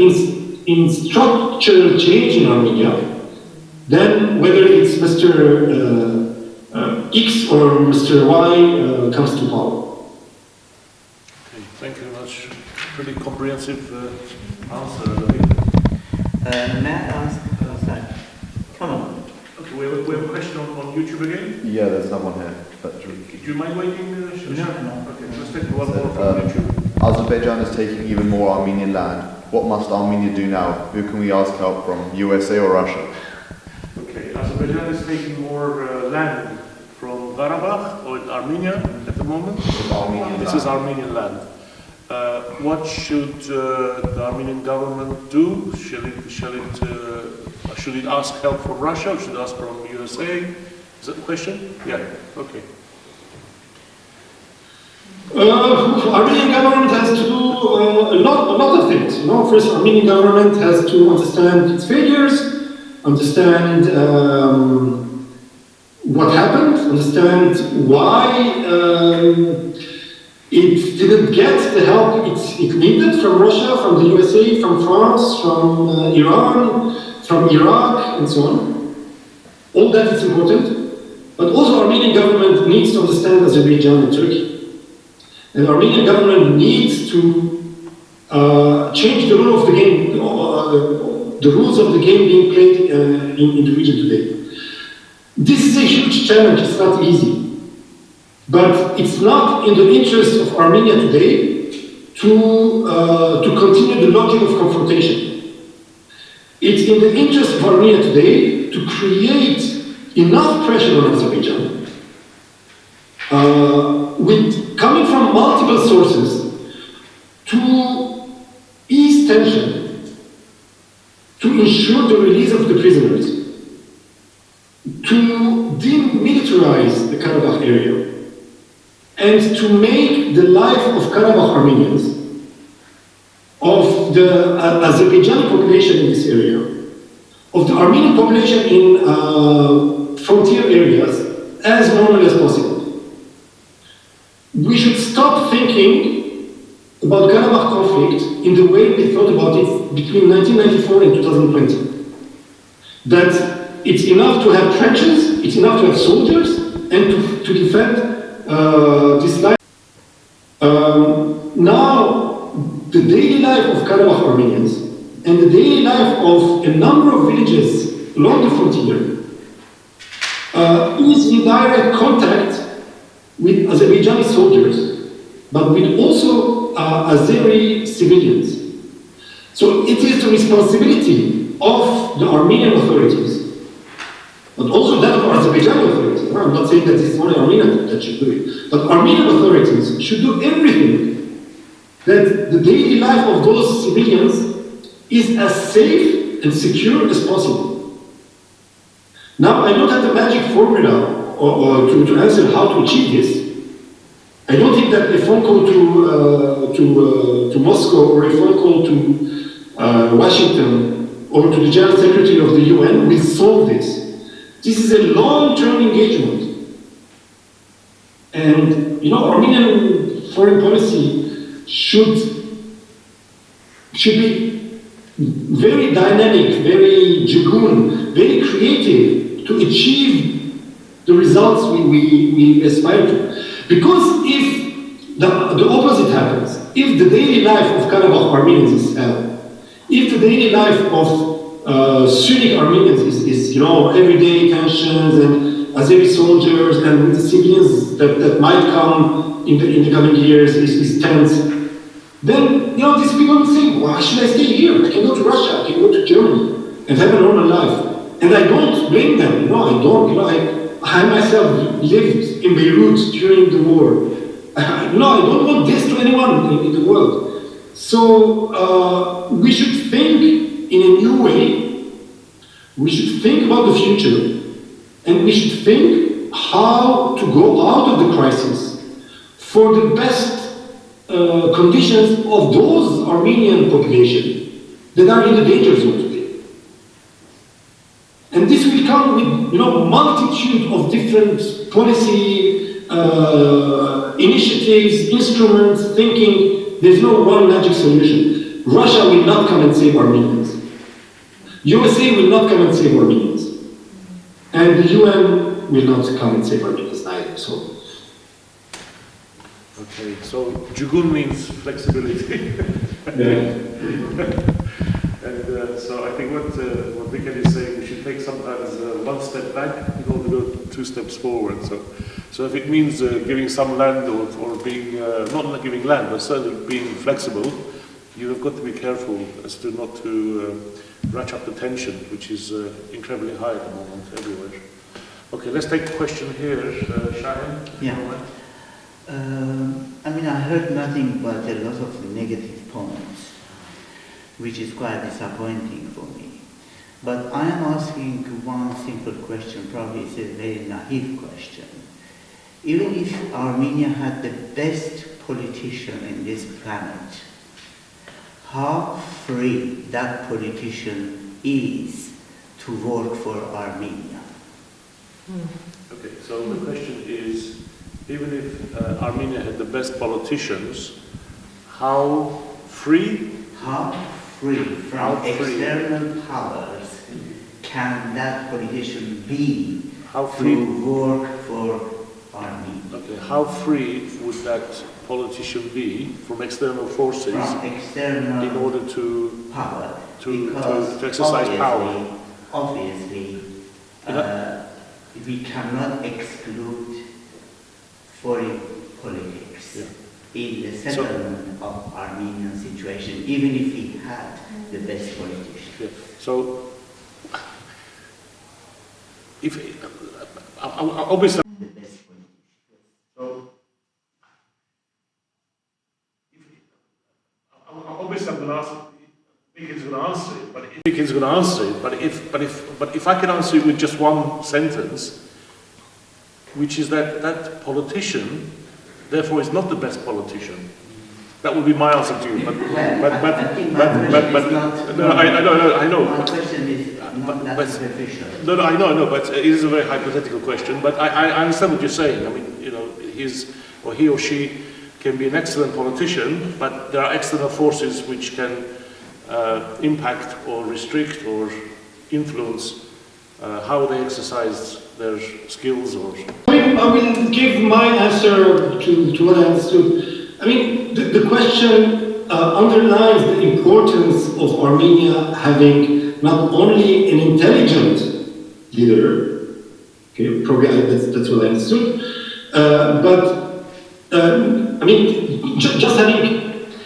in structural change in Armenia than whether it's Mr. X or Mr. Y comes to power. Okay, thank you very much. Pretty comprehensive answer. May I ask, sorry, come on. Okay, we have a question on YouTube again. Yeah, there's someone here. But Do you mind waiting? No. Okay, let's take one more from YouTube. Azerbaijan is taking even more Armenian land. What must Armenia do now? Who can we ask help from, USA or Russia? Okay, Azerbaijan is taking more land from Karabakh or Armenia at the moment. This is Armenian land. What should the Armenian government do? Shall it ask help from Russia or should it ask from USA? Is that the question? Yeah, okay. Armenian government has to do a lot of things. You know, first, Armenian government has to understand its failures, understand what happened, understand why it didn't get the help it needed from Russia, from the USA, from France, from Iran, from Iraq, and so on. All that is important. But also Armenian government needs to understand Azerbaijan and Turkey. And Armenian government needs to change the rule of the game, the rules of the game being played in the region today. This is a huge challenge, it's not easy. But it's not in the interest of Armenia today to continue the logic of confrontation. It's in the interest of Armenia today to create enough pressure on Azerbaijan coming from multiple sources to ease tension, to ensure the release of the prisoners, to demilitarize the Karabakh area, and to make the life of Karabakh Armenians, of the Azerbaijani population in this area, of the Armenian population in frontier areas, as normal as possible. We should stop thinking about Karabakh conflict in the way we thought about it between 1994 and 2020. That it's enough to have trenches, it's enough to have soldiers, and to defend this life. Now, the daily life of Karabakh Armenians and the daily life of a number of villages along the frontier is in direct contact with Azerbaijani soldiers, but with also Azeri civilians. So it is the responsibility of the Armenian authorities, but also that of Azerbaijani authorities. I'm not saying that it's only Armenia that should do it, but Armenian authorities should do everything that the daily life of those civilians is as safe and secure as possible. Now, I don't have the magic formula or to answer how to achieve this. I don't think that a phone call to Moscow or a phone call to Washington or to the General Secretary of the UN will solve this. This is a long-term engagement. And, you know, Armenian foreign policy should be very dynamic, very jagoon, very creative to achieve the results we aspire to. Because if the opposite happens, if the daily life of Karabakh Armenians is hell, if the daily life of Sunni Armenians is everyday tensions and Azeri soldiers and with the civilians that might come in the coming years is tense, then these people will think, why should I stay here? I can go to Russia, I can go to Germany and have a normal life. And I don't blame them. I myself lived in Beirut during the war. I don't want this to anyone in the world. So we should think in a new way. We should think about the future, and we should think how to go out of the crisis for the best conditions of those Armenian population that are in the danger zone today. And this will come with, multitude of different policy initiatives, instruments, thinking. There's no one magic solution. Russia will not come and save Armenians. USA will not come and save Armenians. And the UN will not come and save Armenians either. So. Okay, so Jugun means flexibility. And so I think what Vicken is saying, we should take sometimes one step back in order to go 2 steps forward. So if it means giving some land or being, not giving land, but certainly being flexible, you have got to be careful as to not to ratchet up the tension, which is incredibly high at the moment everywhere. Okay, let's take a question here. Shahin? Yeah. I heard nothing but a lot of negative points, which is quite disappointing for me. But I am asking one simple question, probably it's a very naive question. Even if Armenia had the best politician in this planet, how free that politician is to work for Armenia? Okay, so the question is, even if Armenia had the best politicians, how free? How free from external powers can that politician be to work for Armenia? Okay, how free would that politician be from external forces in order to power? To exercise power? Obviously, we cannot exclude foreign politics in the settlement of Armenian situation, even if we had the best politician. Yeah. So, if obviously, The best politician. so obviously, I'm going to ask. Vicken's going to answer it, but if I can answer it with just one sentence, which is that politician, therefore, is not the best politician. That would be my answer to you. I know. My question is not that superficial. No, I know, but it is a very hypothetical question. But I understand what you're saying. I mean, he or she can be an excellent politician, but there are external forces which can impact or restrict or influence how they exercise their skills or... I will give my answer to what I understood. I mean, the question underlines the importance of Armenia having not only an intelligent leader, okay, probably that's what I understood, but I mean, just having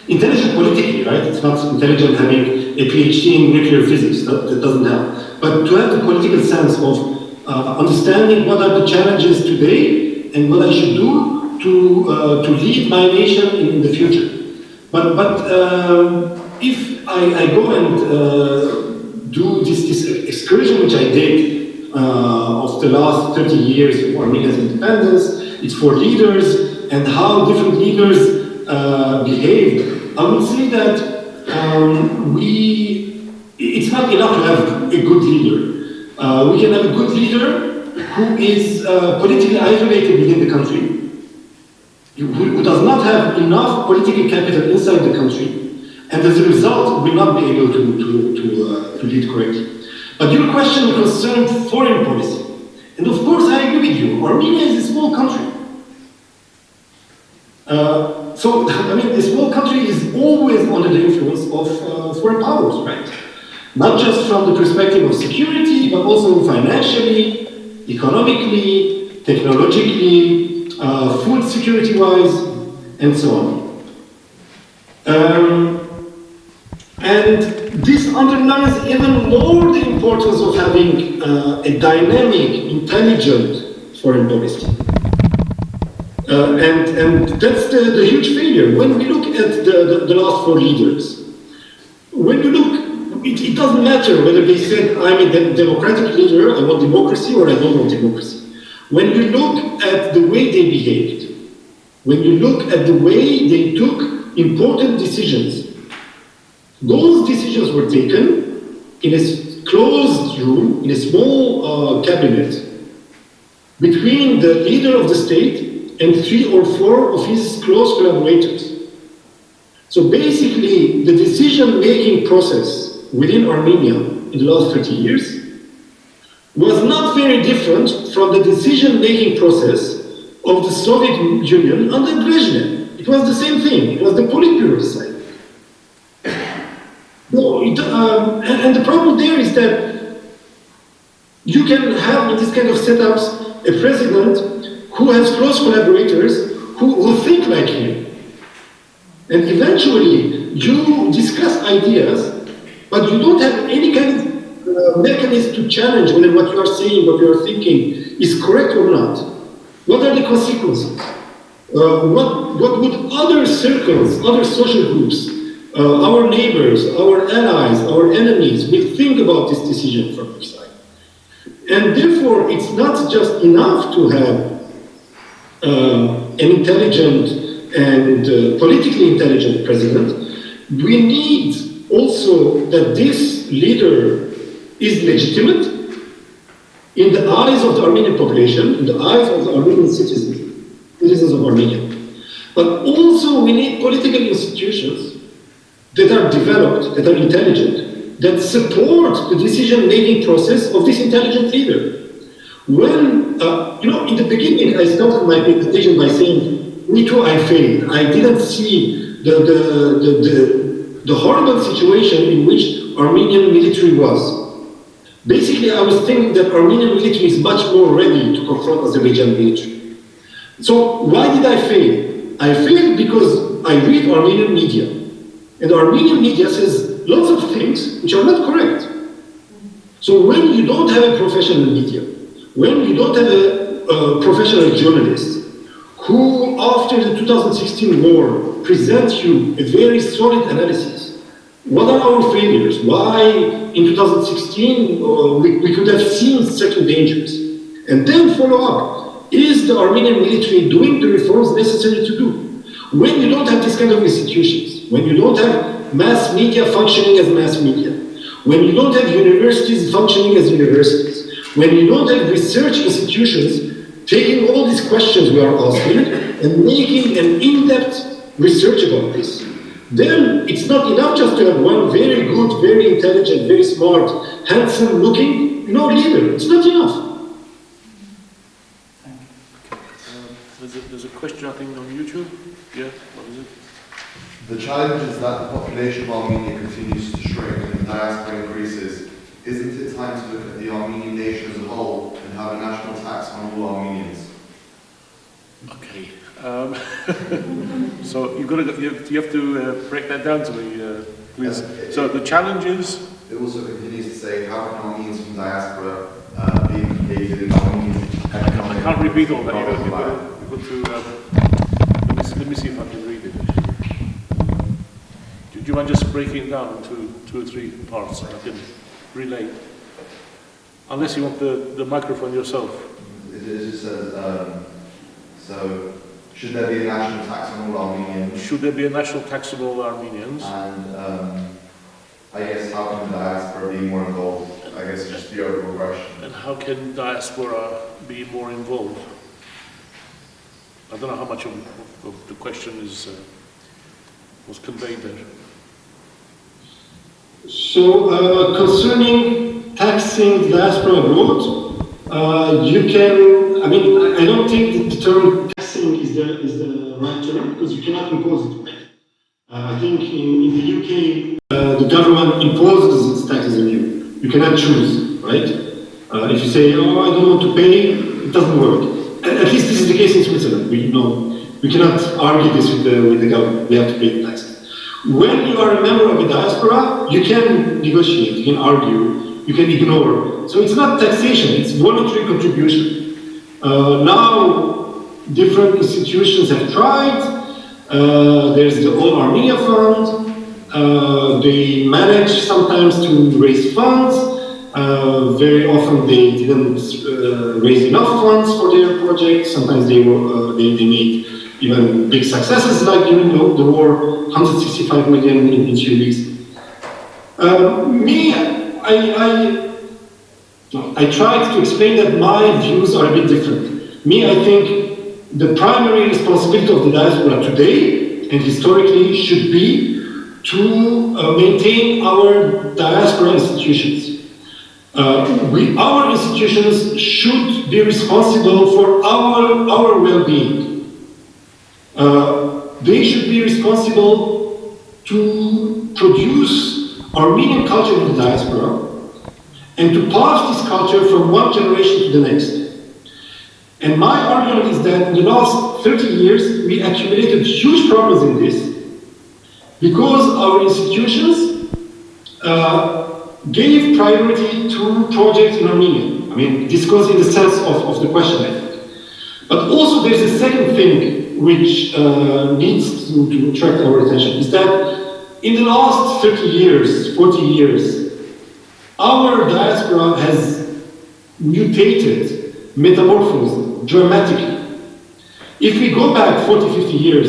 intelligent politically, right? It's not intelligent having a PhD in nuclear physics, that doesn't help. But to have the political sense of understanding what are the challenges today and what I should do to lead my nation in the future. But if I go and do this excursion, which I did of the last 30 years of Armenia's independence, it's for leaders and how different leaders behaved, I would say that it's not enough to have a good leader. We can have a good leader who is politically isolated within the country, who does not have enough political capital inside the country, and as a result will not be able to lead correctly. But your question concerned foreign policy. And of course I agree with you, Armenia is a small country. So, I mean, a small country is always under the influence of foreign powers, right? Not just from the perspective of security, but also financially, economically, technologically, food security-wise, and so on. And this underlines even more the importance of having a dynamic, intelligent foreign policy. And that's the huge failure. When we look at the last four leaders, when you look, it doesn't matter whether they said, I'm a democratic leader, I want democracy, or I don't want democracy. When you look at the way they behaved, when you look at the way they took important decisions, those decisions were taken in a closed room, in a small cabinet, between the leader of the state and 3 or 4 of his close collaborators. So basically, the decision-making process within Armenia in the last 30 years was not very different from the decision-making process of the Soviet Union under Brezhnev. It was the same thing. It was the Politburo deciding. No, and the problem there is that you can have in this kind of setups a president who has close collaborators who think like him. And eventually, you discuss ideas, but you don't have any kind of mechanism to challenge whether what you are saying, what you are thinking is correct or not. What are the consequences? What would other circles, other social groups, our neighbors, our allies, our enemies will think about this decision from your side? And therefore, it's not just enough to have an intelligent and politically intelligent president. We need also that this leader is legitimate in the eyes of the Armenian population, in the eyes of the Armenian citizens of Armenia. But also we need political institutions that are developed, that are intelligent, that support the decision-making process of this intelligent leader. When, in the beginning, I started my presentation by saying, me too, I failed. I didn't see the horrible situation in which Armenian military was. Basically, I was thinking that Armenian military is much more ready to confront Azerbaijan military. So why did I fail? I failed because I read Armenian media. And Armenian media says lots of things which are not correct. So when you don't have a professional media, when you don't have a professional journalist, who after the 2016 war presents you a very solid analysis. What are our failures? Why in 2016 we could have seen certain dangers? And then follow up. Is the Armenian military doing the reforms necessary to do? When you don't have this kind of institutions, when you don't have mass media functioning as mass media, when you don't have universities functioning as universities, when you don't have research institutions taking all these questions we are asking and making an in-depth research about this, then it's not enough just to have one very good, very intelligent, very smart, handsome-looking, leader. It's not enough. There's a question, I think, on YouTube. Yeah, what is it? The challenge is that the population of Armenia continues to shrink and the diaspora increases. Isn't it time to look at the Armenian nation as a whole and have a national tax on all Armenians? Okay. So you have to break that down to me, please. So the challenge is? It also continues to say, how can Armenians from diaspora be implicated in Armenian economic... I can't repeat all that. Let me see if I can read it. Do you mind just breaking it down into 2 or 3 parts and I can relay? Unless you want the microphone yourself. It just says, so, should there be a national tax on all Armenians? Should there be a national tax on all Armenians? And I guess how can the diaspora be more involved? I guess it's just the overall question. And how can diaspora be more involved? I don't know how much of the question was conveyed there. So concerning taxing the diaspora abroad, you can, I don't think the term taxing is the right term because you cannot impose it, right? I think in the UK, the government imposes its taxes on you. You cannot choose, right? If you say, oh, I don't want to pay, it doesn't work. At least this is the case in Switzerland. We cannot argue this with the government. We have to pay the taxes. When you are a member of a diaspora, you can negotiate, you can argue, you can ignore. So it's not taxation, it's voluntary contribution. Now, different institutions have tried. There's the All Armenia Fund. They managed sometimes to raise funds. Very often they didn't raise enough funds for their projects. Sometimes they made even big successes, like during the war, 165 million in 2 weeks. I tried to explain that my views are a bit different. I think the primary responsibility of the diaspora today and historically should be to maintain our diaspora institutions. Our institutions should be responsible for our well-being. They should be responsible to produce Armenian culture in the diaspora and to pass this culture from one generation to the next. And my argument is that in the last 30 years, we accumulated huge problems in this because our institutions gave priority to projects in Armenia. I mean, this goes in the sense of the question, I think. But also there's a second thing which needs to attract our attention, is that in the last 30 years, 40 years, our diaspora has mutated, metamorphosed dramatically. If we go back 40, 50 years,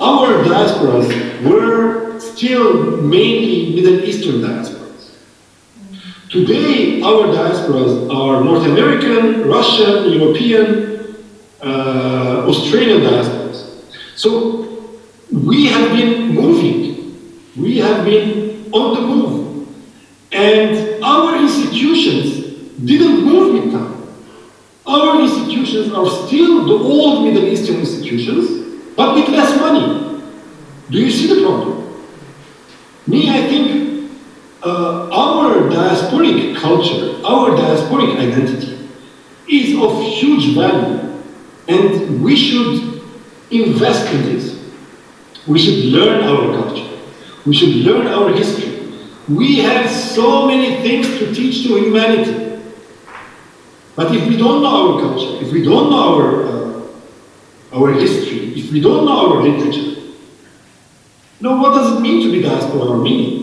our diasporas were still mainly Middle Eastern diasporas. Today, our diasporas are North American, Russian, European, Australian diasporas. So we have been moving, we have been on the move. And our institutions didn't move with time. Our institutions are still the old Middle Eastern institutions, but with less money. Do you see the problem? I think our diasporic culture, our diasporic identity is of huge value, and we should invest in this. We should learn our culture. We should learn our history. We have so many things to teach to humanity. But if we don't know our culture, if we don't know our history, if we don't know our literature, what does it mean to be diaspora Armenian?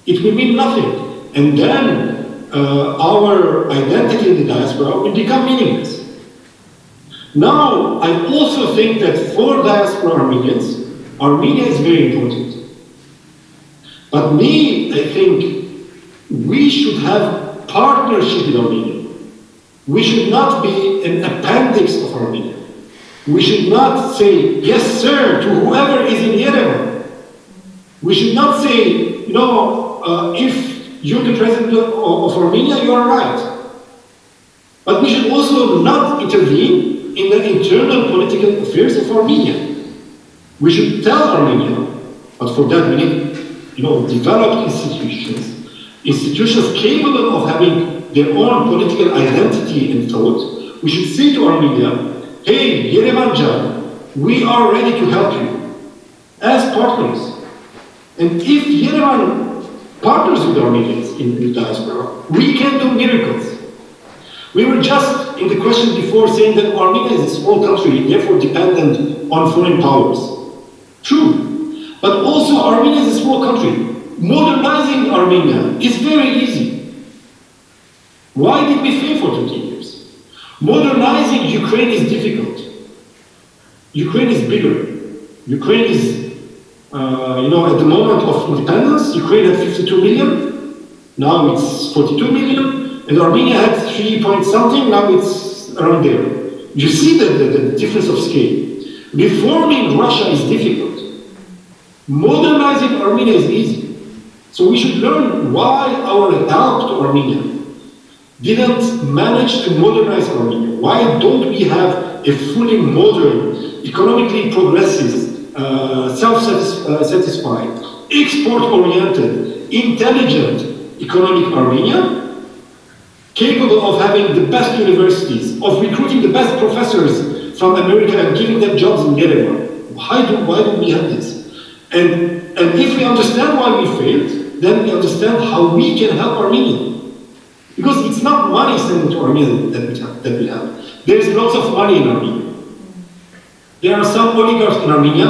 It will mean nothing. And then our identity in the diaspora will become meaningless. Now, I also think that for diaspora Armenians, Armenia is very important. But I think we should have partnership in Armenia. We should not be an appendix of Armenia. We should not say, yes, sir, to whoever is in Yerevan. We should not say, if you're the president of Armenia, you are right. But we should also not intervene in the internal political affairs of Armenia. We should tell Armenia, but for that we need developed institutions capable of having their own political identity and thought. We should say to Armenia, hey, Yerevan, we are ready to help you as partners. And if Yerevan partners with Armenians in the diaspora, we can do miracles. We were just in the question before saying that Armenia is a small country, therefore dependent on foreign powers. True. But also Armenia is a small country. Modernizing Armenia is very easy. Why did we fail for 20 years? Modernizing Ukraine is difficult. Ukraine is bigger. Ukraine is, at the moment of independence, Ukraine had 52 million. Now it's 42 million. And Armenia had 3 point something, now it's around there. You see the difference of scale. Reforming Russia is difficult. Modernizing Armenia is easy. So we should learn why our help to Armenia didn't manage to modernize Armenia. Why don't we have a fully modern, economically progressive, self-satisfied, export-oriented, intelligent economic Armenia, capable of having the best universities, of recruiting the best professors from America and giving them jobs in Geneva? Why do we have this? And if we understand why we failed, then we understand how we can help Armenia. Because it's not money sent to Armenia that we have. There's lots of money in Armenia. There are some oligarchs in Armenia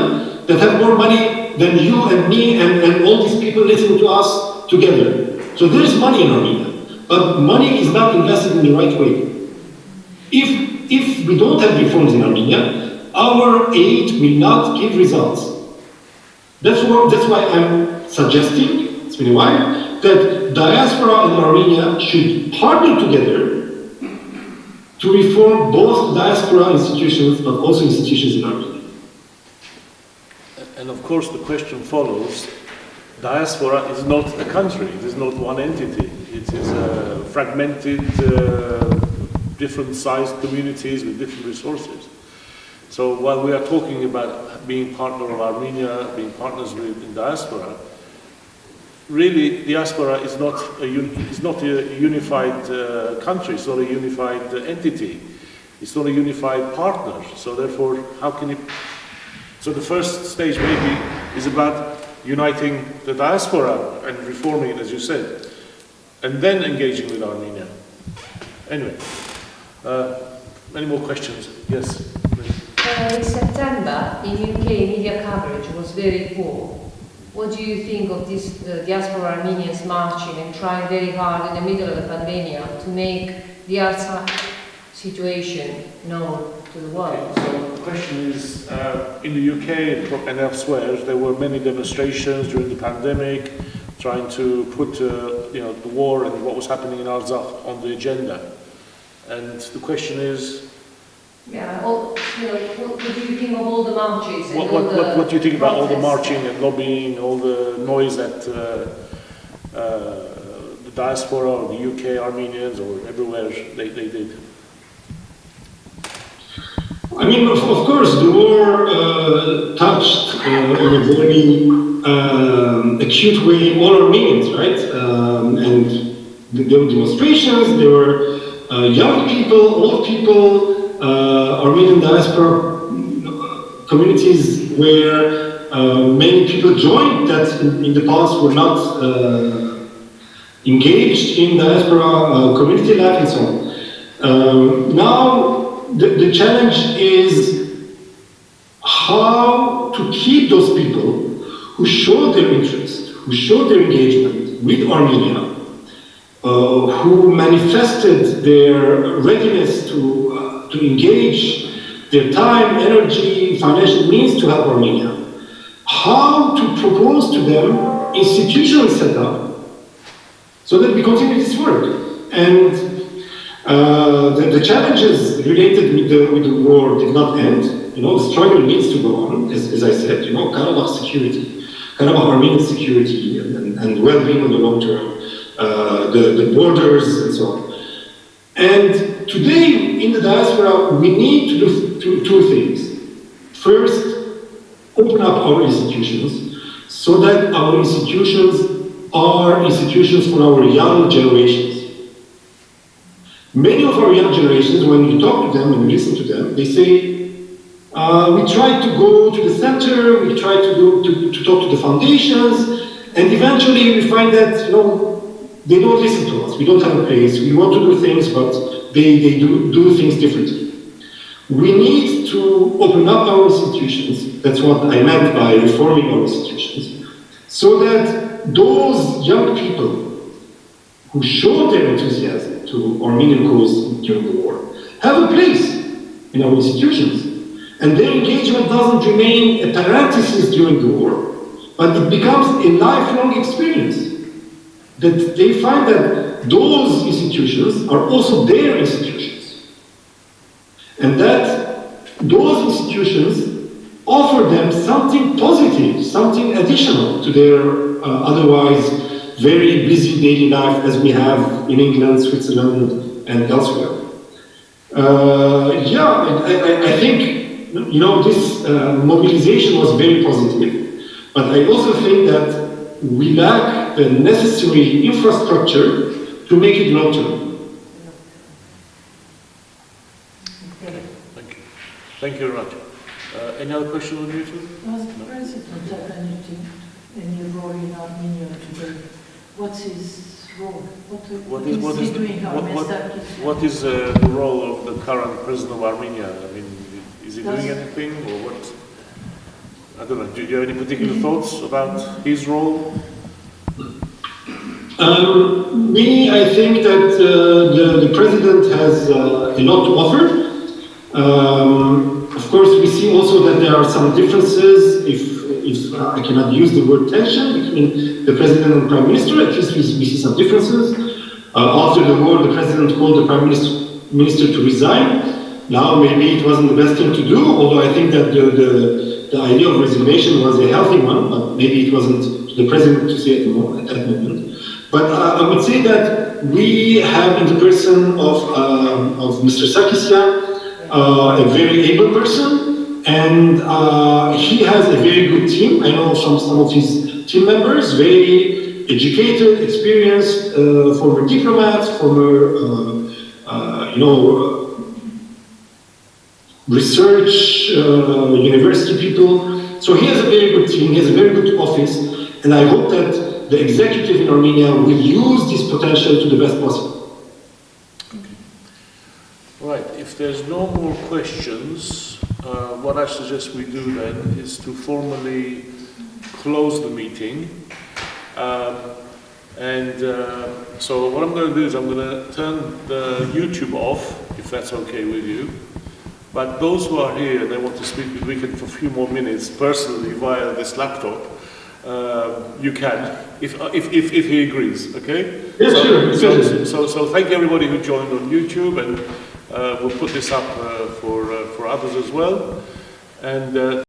that have more money than you and me and all these people listening to us together. So there is money in Armenia, but money is not invested in the right way. If we don't have reforms in Armenia, our aid will not give results. That's why I'm suggesting, it's been a while, that diaspora and Armenia should partner together to reform both diaspora institutions, but also institutions in Armenia. And of course the question follows, diaspora is not a country, it is not one entity. It is a fragmented, different sized communities with different resources. So while we are talking about being partner of Armenia, being partners in diaspora, really diaspora is not a unified country, it's not a unified entity, it's not a unified partner. So therefore, how can it... So the first stage maybe is about uniting the diaspora and reforming it, as you said, and then engaging with Armenia. Anyway, many more questions? Yes, please. In September, in UK, media coverage was very poor. What do you think of this diaspora Armenians marching and trying very hard in the middle of the pandemic to make the outside situation known to the world? So the question is, in the UK and elsewhere, there were many demonstrations during the pandemic, trying to put the war and what was happening in Artsakh on the agenda. And the question is, what do you think of all the marches? And what do you think about all the protests? marching and lobbying, all the noise that the diaspora or the UK Armenians or everywhere they did? I mean, of course, the war touched in a very acute way all Armenians, right? And there were demonstrations, there were young people, old people, Armenian diaspora communities where many people joined that in the past were not engaged in diaspora community life and so on. Now, the challenge is how to keep those people who show their interest, who show their engagement with Armenia, who manifested their readiness to engage their time, energy, financial means to help Armenia. How to propose to them institutional setup so that we continue this work. And the challenges related with the war did not end. The struggle needs to go on, as I said. Karabakh security, Karabakh Armenian security, and well-being on the long term, the borders, and so on. And today, in the diaspora, we need to do two things. First, open up our institutions so that our institutions are institutions for our young generations. Many of our young generations, when you talk to them and listen to them, they say, we try to go to the center, we try to talk to the foundations, and eventually we find that, they don't listen to us. We don't have a place. We want to do things, but they do things differently. We need to open up our institutions. That's what I meant by reforming our institutions, so that those young people who show their enthusiasm to Armenian cause during the war have a place in our institutions. And their engagement doesn't remain a parenthesis during the war, but it becomes a lifelong experience. That they find that those institutions are also their institutions. And that those institutions offer them something positive, something additional to their otherwise very busy daily life as we have in England, Switzerland, and elsewhere. I think, this mobilization was very positive, but I also think that we lack the necessary infrastructure to make it long-term. Thank you. Thank you very much. Any other question on YouTube? Does the President have any role in Armenia today? What's his role? What is he doing? What is the role of the current President of Armenia? I mean, is he doing anything or what? I don't know, do you have any particular thoughts about his role? I think that the president has a lot to offer. Of course, we see also that there are some differences, if I cannot use the word tension, between the president and prime minister. At least we see some differences. After the war, the president called the prime minister to resign. Now, maybe it wasn't the best thing to do, although I think that the idea of resignation was a healthy one, but maybe it wasn't to the president to say at that moment. But I would say that we have in the person of Mr. Sarkisyan a very able person, and he has a very good team. I know from some of his team members, very educated, experienced, former diplomats, former, research, university people. So he has a very good team, he has a very good office, and I hope that the executive in Armenia will use this potential to the best possible. Right, if there's no more questions, what I suggest we do then is to formally close the meeting. So what I'm going to do is I'm going to turn the YouTube off, if that's okay with you. But those who are here, they want to speak with Vicken for a few more minutes personally via this laptop. You can, if he agrees, okay? Yes, sure. So thank you everybody who joined on YouTube, and we'll put this up for others as well. And